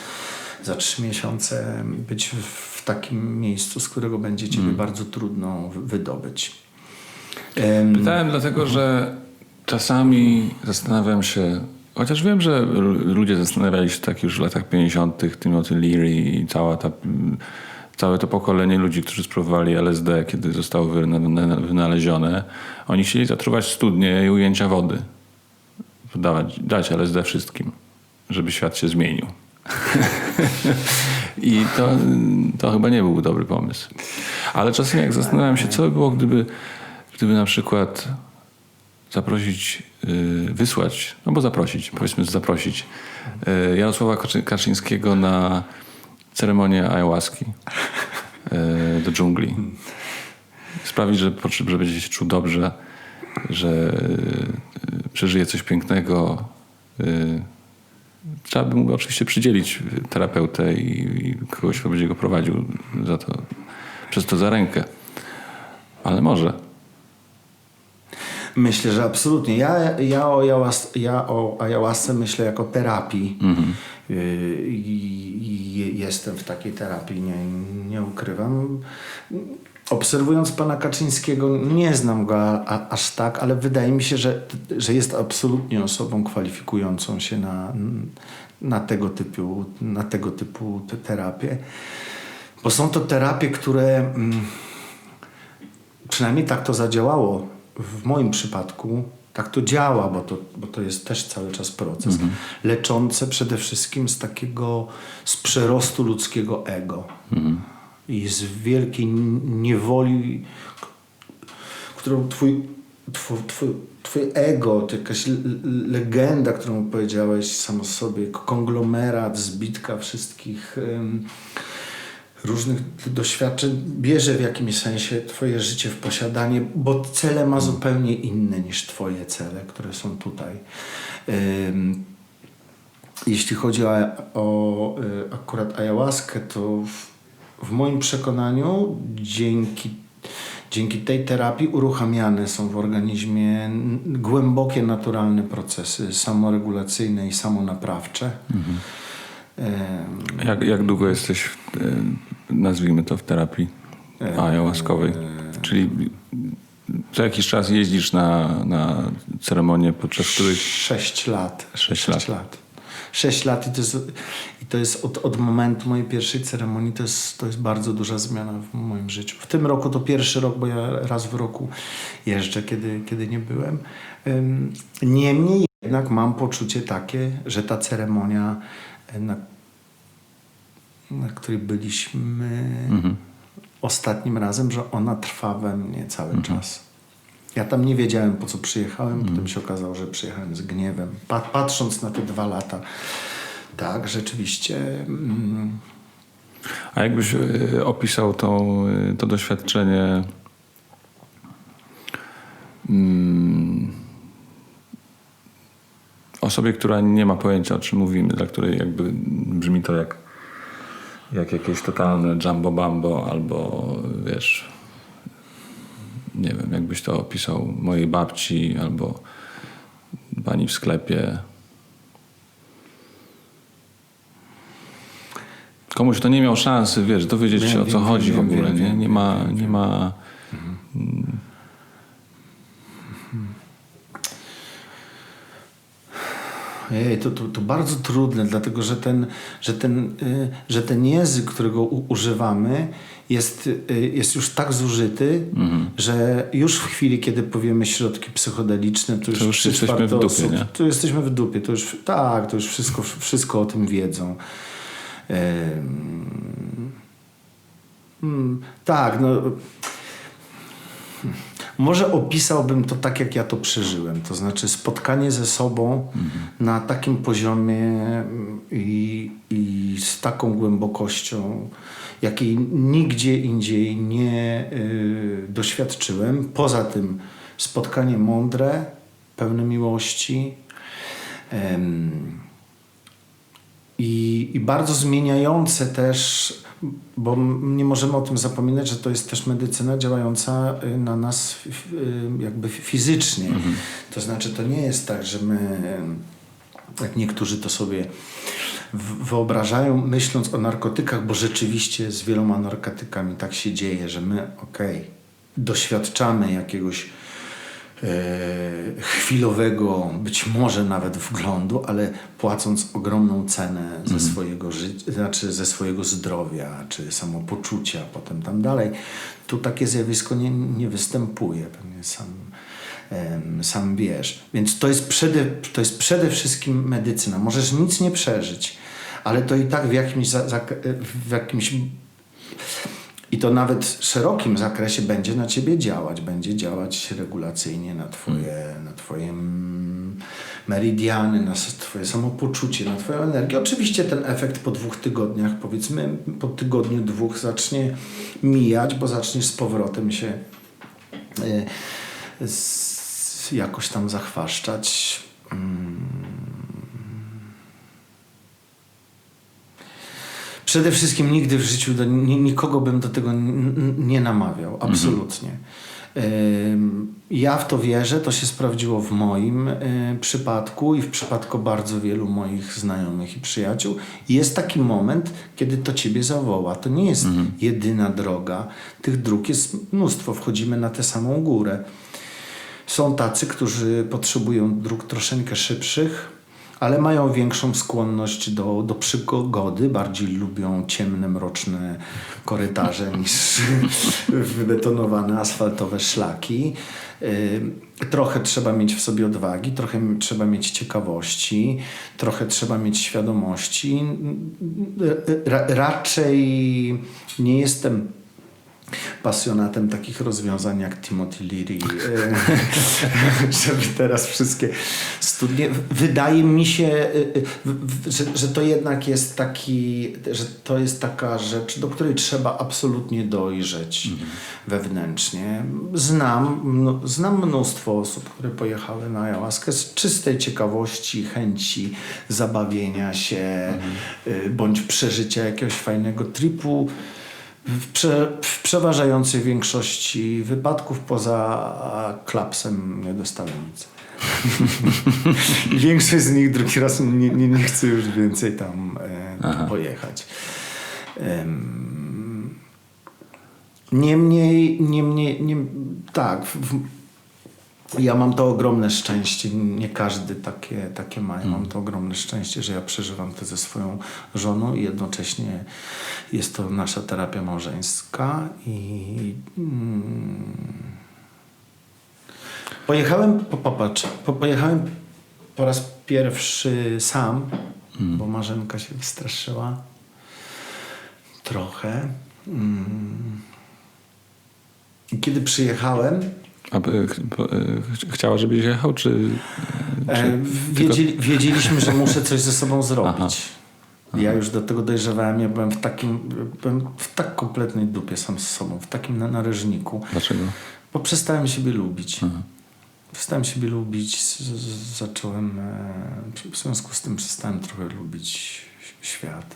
za 3 miesiące być w takim miejscu, z którego będzie ciebie bardzo trudno wydobyć. Pytałem dlatego, że czasami zastanawiam się, chociaż wiem, że ludzie zastanawiali się tak już w latach 50. Timothy Leary i całe to pokolenie ludzi, którzy spróbowali LSD, kiedy zostało wynalezione. Oni chcieli zatruwać studnie i ujęcia wody. Dać LSD wszystkim, żeby świat się zmienił. I to chyba nie był dobry pomysł. Ale czasem jak zastanawiam się, co by było, gdyby na przykład zaprosić Jarosława Kaczyńskiego na ceremonię ayahuaski do dżungli. Sprawić, że będzie się czuł dobrze, że przeżyje coś pięknego. Trzeba by mu oczywiście przydzielić terapeutę i kogoś, kto będzie go prowadził przez to za rękę. Ale może. Myślę, że absolutnie. Ja o ayahuasce myślę jako terapii. I jestem w takiej terapii, nie ukrywam. Obserwując pana Kaczyńskiego, nie znam go aż tak, ale wydaje mi się, że jest absolutnie osobą kwalifikującą się na tego typu terapie. Bo są to terapie, które przynajmniej tak to zadziałało w moim przypadku. Tak to działa, bo to jest też cały czas proces. Leczące przede wszystkim z przerostu ludzkiego ego. I z wielkiej niewoli, którą twoje ego, to jakaś legenda, którą powiedziałeś sam sobie, konglomerat, zbitka wszystkich różnych doświadczeń, bierze w jakimś sensie twoje życie w posiadanie, bo cele ma zupełnie inne niż twoje cele, które są tutaj. Jeśli chodzi o akurat ayahuaskę, to w moim przekonaniu dzięki tej terapii uruchamiane są w organizmie głębokie, naturalne procesy samoregulacyjne i samonaprawcze. Jak długo jesteś, nazwijmy to, w terapii ayahuaskowej? Czyli co jakiś czas jeździsz na ceremonię, podczas których... 6 lat. 6 lat. 6 lat i to jest od momentu mojej pierwszej ceremonii, to jest bardzo duża zmiana w moim życiu. W tym roku to pierwszy rok, bo ja raz w roku jeżdżę, kiedy nie byłem. Niemniej jednak mam poczucie takie, że ta ceremonia, na której byliśmy, ostatnim razem, że ona trwa we mnie cały czas. Ja tam nie wiedziałem, po co przyjechałem. Potem się okazało, że przyjechałem z gniewem. Patrząc na te 2 lata, tak, rzeczywiście... A jakbyś opisał to doświadczenie osobie, która nie ma pojęcia, o czym mówimy, dla której jakby brzmi to jak jakieś totalne jumbo bambo albo wiesz, nie wiem, jakbyś to opisał mojej babci albo pani w sklepie. Komuś, kto nie miał szansy, wiesz, dowiedzieć się, o co chodzi w ogóle, nie? Nie ma... Ej, to bardzo trudne, dlatego że ten język, którego używamy, jest już tak zużyty, że już w chwili, kiedy powiemy środki psychodeliczne, to już jesteśmy w dupie, osób, nie? to jesteśmy w dupie, to już wszystko o tym wiedzą. Tak, no... Może opisałbym to tak, jak ja to przeżyłem. To znaczy spotkanie ze sobą na takim poziomie i z taką głębokością, jakiej nigdzie indziej nie doświadczyłem. Poza tym spotkanie mądre, pełne miłości i bardzo zmieniające też, bo nie możemy o tym zapominać, że to jest też medycyna działająca na nas jakby fizycznie. To znaczy to nie jest tak, że my, jak niektórzy to sobie wyobrażają, myśląc o narkotykach, bo rzeczywiście z wieloma narkotykami tak się dzieje, że my doświadczamy jakiegoś chwilowego, być może nawet wglądu, ale płacąc ogromną cenę ze swojego życia, znaczy ze swojego zdrowia, czy samopoczucia, potem tam dalej. Tu takie zjawisko nie występuje, pewnie sam wiesz. Więc to jest przede wszystkim medycyna. Możesz nic nie przeżyć, ale to i tak w jakimś i to nawet w szerokim zakresie będzie na ciebie działać. Będzie działać regulacyjnie na twoje meridiany, na twoje samopoczucie, na twoją energię. Oczywiście ten efekt po 2 tygodniach, powiedzmy po tygodniu 2 zacznie mijać, bo zaczniesz z powrotem się jakoś tam zachwaszczać. Przede wszystkim nigdy w życiu nikogo bym do tego nie namawiał. Absolutnie. Ja w to wierzę. To się sprawdziło w moim przypadku i w przypadku bardzo wielu moich znajomych i przyjaciół. I jest taki moment, kiedy to ciebie zawoła. To nie jest jedyna droga. Tych dróg jest mnóstwo. Wchodzimy na tę samą górę. Są tacy, którzy potrzebują dróg troszeczkę szybszych, ale mają większą skłonność do przygody, bardziej lubią ciemne, mroczne korytarze niż wybetonowane asfaltowe szlaki. Trochę trzeba mieć w sobie odwagi, trochę trzeba mieć ciekawości, trochę trzeba mieć świadomości. Raczej nie jestem pasjonatem takich rozwiązań jak Timothy Leary, żeby teraz wszystkie studnie... Wydaje mi się, że to jednak jest że to jest taka rzecz, do której trzeba absolutnie dojrzeć wewnętrznie. Znam mnóstwo osób, które pojechały na ayahuaskę z czystej ciekawości, chęci zabawienia się bądź przeżycia jakiegoś fajnego tripu. W przeważającej większości wypadków poza klapsem nie dostałem nic. I większość z nich drugi raz nie chce już więcej tam pojechać. Niemniej tak, ja mam to ogromne szczęście, nie każdy takie ma. Ja mam to ogromne szczęście, że ja przeżywam to ze swoją żoną i jednocześnie jest to nasza terapia małżeńska. I pojechałem po raz pierwszy sam, bo Marzenka się wystraszyła trochę. I kiedy przyjechałem, Chciała, żebyś jechał, czy wiedzieliśmy, że muszę coś ze sobą zrobić. Ja już do tego dojrzewałem, ja byłem w tak kompletnej dupie sam z sobą, w takim nareżniku. Dlaczego? Bo przestałem siebie lubić. Przestałem siebie lubić, zacząłem, w związku z tym przestałem trochę lubić świat.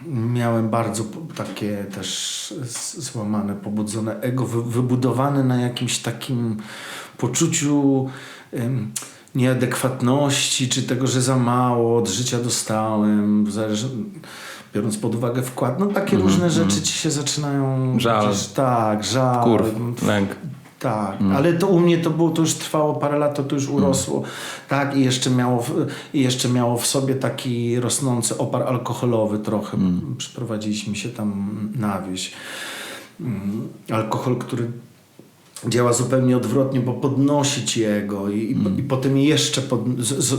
Miałem bardzo takie też złamane, pobudzone ego, wybudowane na jakimś takim poczuciu nieadekwatności, czy tego, że za mało od życia dostałem, biorąc pod uwagę wkład. No takie różne rzeczy ci się zaczynają... Żal. Tak, żal. Wkurw, lęk. Tak, ale to u mnie to już trwało parę lat, to już urosło. Tak, i jeszcze miało w sobie taki rosnący opar alkoholowy trochę. Przyprowadziliśmy się tam na wieś. Alkohol, który działa zupełnie odwrotnie, bo podnosi ci ego i potem jeszcze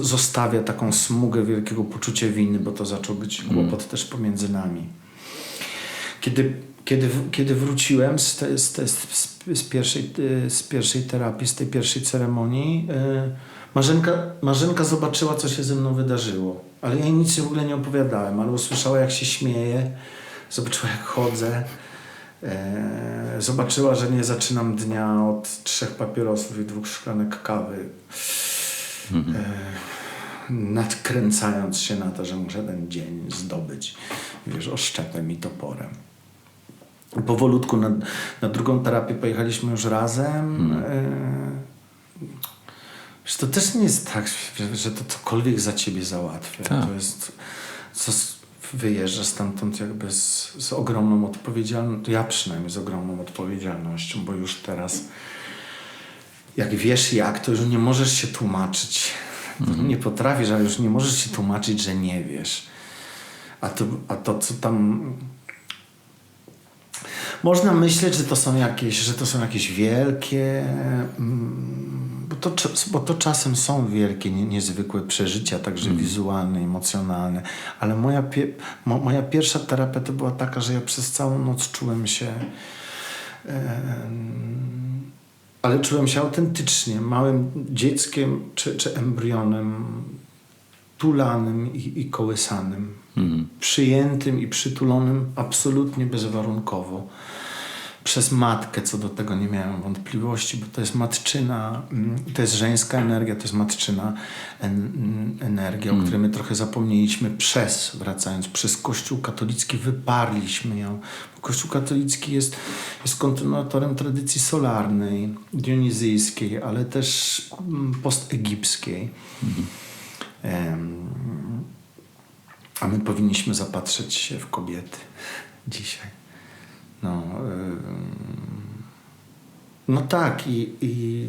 zostawia taką smugę wielkiego poczucia winy, bo to zaczął być kłopot też pomiędzy nami. Kiedy wróciłem z pierwszej terapii, z tej pierwszej ceremonii, Marzenka zobaczyła, co się ze mną wydarzyło. Ale ja jej nic w ogóle nie opowiadałem, ale usłyszała, jak się śmieję, zobaczyła, jak chodzę. Zobaczyła, że nie zaczynam dnia od 3 papierosów i 2 szklanek kawy. Nadkręcając się na to, że muszę ten dzień zdobyć, wiesz, oszczepem i toporem. Powolutku na drugą terapię pojechaliśmy już razem. To też nie jest tak, że to cokolwiek za ciebie załatwia. Tak. To jest... Wyjeżdżasz stamtąd jakby z ogromną odpowiedzialnością, ja przynajmniej z ogromną odpowiedzialnością, bo już teraz jak wiesz jak, to już nie możesz się tłumaczyć. Nie potrafisz, ale już nie możesz się tłumaczyć, że nie wiesz. A to co tam... Można myśleć, że to są jakieś wielkie... Bo to czasem są wielkie, niezwykłe przeżycia, także wizualne, emocjonalne. Ale moja pierwsza terapia to była taka, że ja przez całą noc czułem się... ale czułem się autentycznie, małym dzieckiem czy embrionem, tulanym i kołysanym. Przyjętym i przytulonym absolutnie bezwarunkowo. Przez matkę, co do tego nie miałem wątpliwości, bo to jest matczyna, to jest żeńska energia, to jest matczyna energia, o której my trochę zapomnieliśmy wracając przez Kościół katolicki, wyparliśmy ją. Kościół katolicki jest kontynuatorem tradycji solarnej, dionizyjskiej, ale też postegipskiej. A my powinniśmy zapatrzeć się w kobiety dzisiaj. No tak i...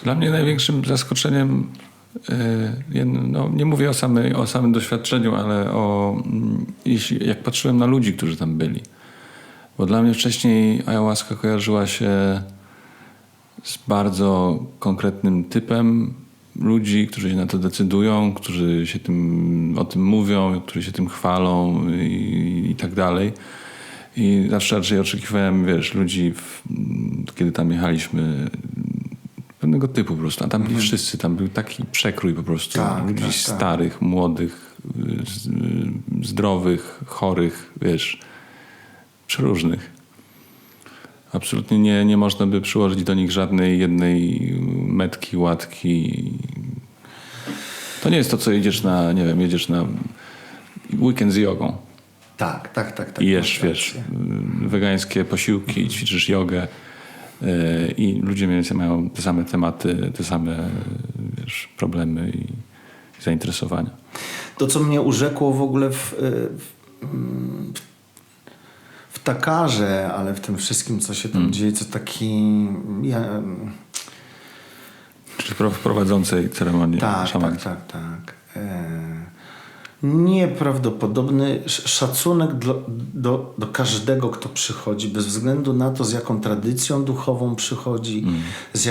Dla mnie największym zaskoczeniem, nie mówię o samym doświadczeniu, ale jak patrzyłem na ludzi, którzy tam byli. Bo dla mnie wcześniej ayahuasca kojarzyła się z bardzo konkretnym typem ludzi, którzy się na to decydują, którzy się o tym mówią, którzy się tym chwalą i tak dalej. I zawsze raczej oczekiwałem, ludzi, kiedy tam jechaliśmy, pewnego typu po prostu. A tam byli wszyscy, tam był taki przekrój po prostu. Ludzi starych, młodych, zdrowych, chorych, przeróżnych. Absolutnie nie można by przyłożyć do nich żadnej jednej metki, łatki. To nie jest to, co jedziesz na weekend z jogą. Tak. I jesz, wegańskie posiłki, ćwiczysz jogę i ludzie mniej więcej mają te same tematy, te same problemy i zainteresowania. To, co mnie urzekło w ogóle w Takarze, ale w tym wszystkim, co się tam dzieje, to taki... Czy w prowadzącej ceremonię szamańską. Tak. nieprawdopodobny szacunek do każdego, kto przychodzi, bez względu na to, z jaką tradycją duchową przychodzi, z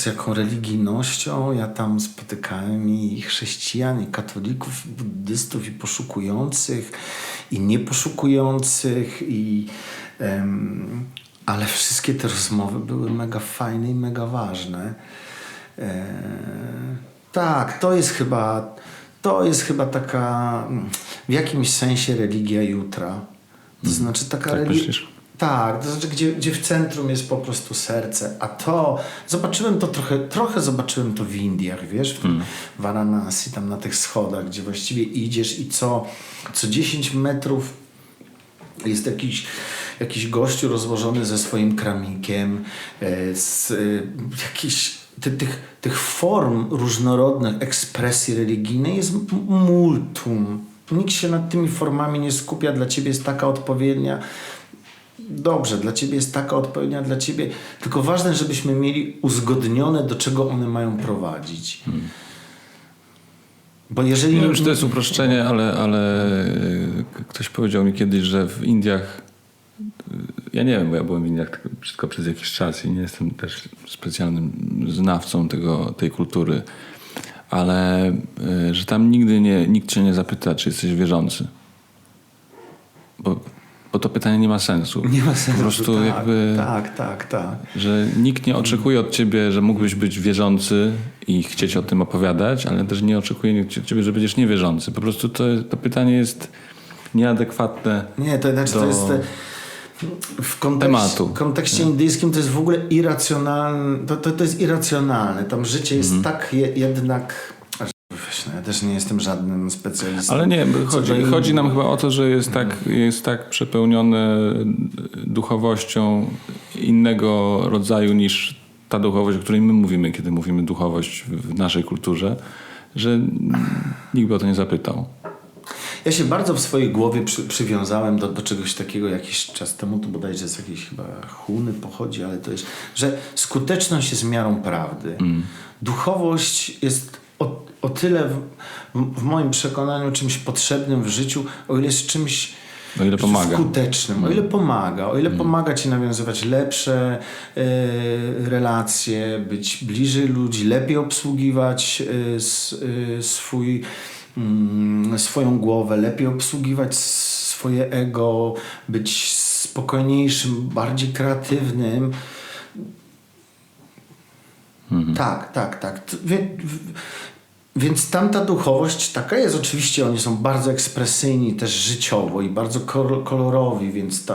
jaką religijnością. Ja tam spotykałem i chrześcijan, i katolików, i buddystów, i poszukujących, i nieposzukujących, ale wszystkie te rozmowy były mega fajne i mega ważne. Tak, to jest chyba taka w jakimś sensie religia jutra. To znaczy taka Tak religia. myślisz? Tak, to znaczy gdzie w centrum jest po prostu serce. A to zobaczyłem to trochę zobaczyłem to w Indiach, wiesz, w tym Varanasi, tam na tych schodach, gdzie właściwie idziesz i co 10 metrów jest jakiś gościu rozłożony ze swoim kramikiem, tych form różnorodnych ekspresji religijnej jest multum. Nikt się nad tymi formami nie skupia. Dla ciebie jest taka odpowiednia. Dobrze, dla ciebie jest taka odpowiednia, dla ciebie. Tylko ważne, żebyśmy mieli uzgodnione, do czego one mają prowadzić. Bo jeżeli... Nie wiem, czy to jest uproszczenie, ale ktoś powiedział mi kiedyś, że w Indiach, ja nie wiem, bo ja byłem w Indiach tylko przez jakiś czas i nie jestem też specjalnym znawcą tej kultury, ale że tam nigdy nikt cię nie zapyta, czy jesteś wierzący. Bo to pytanie nie ma sensu. Nie ma sensu, po prostu tak, jakby, tak. że nikt nie oczekuje od ciebie, że mógłbyś być wierzący i chcieć o tym opowiadać, ale też nie oczekuje od ciebie, że będziesz niewierzący. Po prostu to pytanie jest nieadekwatne. Nie, to znaczy to jest w kontekście indyjskim to jest w ogóle irracjonalne. To jest irracjonalne. Tam życie jest tak jednak... Ja też nie jestem żadnym specjalistą. Ale nie, chodzi nam chyba o to, że jest tak przepełnione duchowością innego rodzaju niż ta duchowość, o której my mówimy, kiedy mówimy duchowość w naszej kulturze, że nikt by o to nie zapytał. Ja się bardzo w swojej głowie przywiązałem do czegoś takiego jakiś czas temu, to bodajże z jakiejś chyba Huny pochodzi, ale to jest, że skuteczność jest miarą prawdy. Duchowość jest o tyle w moim przekonaniu czymś potrzebnym w życiu, o ile jest czymś o ile pomaga. skutecznym, o ile pomaga ci nawiązywać lepsze relacje, być bliżej ludzi, lepiej obsługiwać swoją głowę, lepiej obsługiwać swoje ego, być spokojniejszym, bardziej kreatywnym. Tak. Więc tamta duchowość taka jest. Oczywiście oni są bardzo ekspresyjni też życiowo i bardzo kolorowi, więc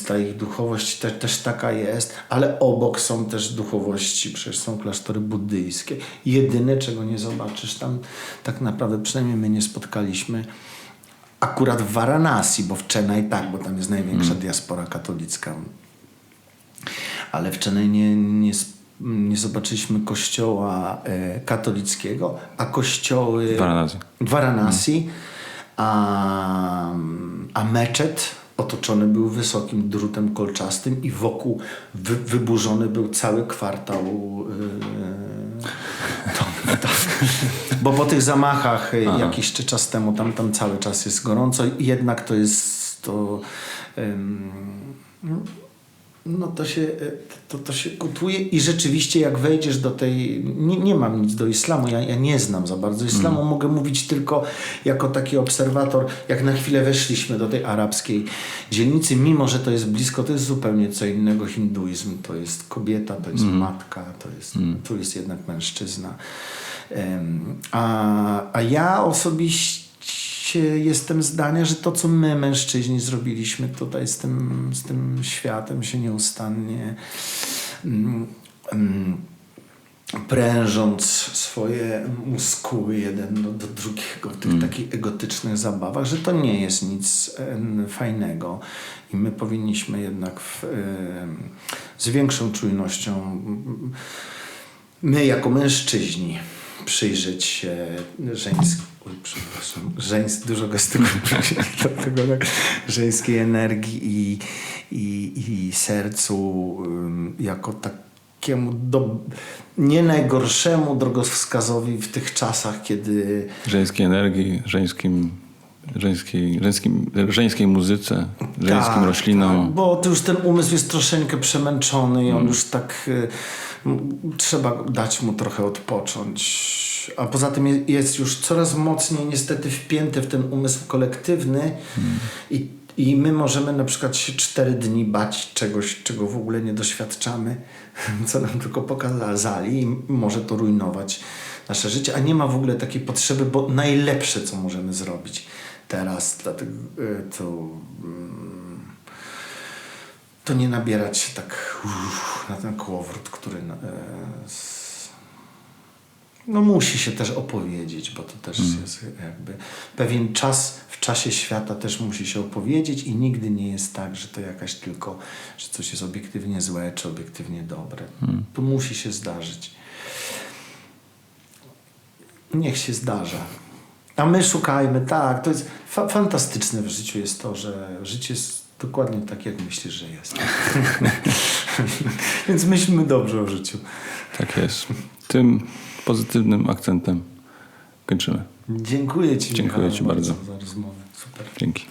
ta ich duchowość też taka jest. Ale obok są też duchowości, przecież są klasztory buddyjskie. Jedyne, czego nie zobaczysz tam, tak naprawdę przynajmniej my nie spotkaliśmy, akurat w Varanasi, bo w Chennai tak, bo tam jest największa diaspora katolicka. Ale w Chennai nie zobaczyliśmy kościoła katolickiego, a kościoły w Varanasi, a meczet otoczony był wysokim drutem kolczastym i wokół wyburzony był cały kwartał. Bo po tych zamachach jakiś czas temu tam cały czas jest gorąco i jednak to jest to... No to się gotuje i rzeczywiście jak wejdziesz do tej... Nie mam nic do islamu, ja nie znam za bardzo islamu, mogę mówić tylko jako taki obserwator, jak na chwilę weszliśmy do tej arabskiej dzielnicy, mimo że to jest blisko, to jest zupełnie co innego hinduizm, to jest kobieta, to jest matka, tu jest jednak mężczyzna. A ja osobiście jestem zdania, że to, co my, mężczyźni, zrobiliśmy tutaj z tym światem, się nieustannie prężąc swoje muskuły jeden do drugiego w tych takich egotycznych zabawach, że to nie jest nic fajnego i my powinniśmy jednak z większą czujnością, my jako mężczyźni, przyjrzeć się dużo gestykuluję, dlatego tak, żeńskiej energii i sercu jako takiemu nie najgorszemu drogowskazowi w tych czasach, kiedy Żeńskiej energii, żeńskiej muzyce, żeńskim roślinom. Tak, bo to już ten umysł jest troszeczkę przemęczony i on już tak trzeba dać mu trochę odpocząć. A poza tym jest już coraz mocniej niestety wpięty w ten umysł kolektywny i my możemy na przykład się 4 dni bać czegoś, czego w ogóle nie doświadczamy, co nam tylko pokazali i może to rujnować nasze życie, a nie ma w ogóle takiej potrzeby, bo najlepsze, co możemy zrobić teraz, dlatego to nie nabierać się tak na ten kołowrót, który musi się też opowiedzieć, bo to też jest jakby pewien czas w czasie świata też musi się opowiedzieć i nigdy nie jest tak, że to jakaś tylko, że coś jest obiektywnie złe czy obiektywnie dobre. To musi się zdarzyć. Niech się zdarza. A my szukajmy, tak, to jest fantastyczne w życiu jest to, że życie jest dokładnie tak, jak myślisz, że jest. Więc myślmy dobrze o życiu. Tak jest. Tym pozytywnym akcentem kończymy. Dziękuję Ci, Dziękuję Michał, Ci bardzo za rozmowę. Super. Dzięki.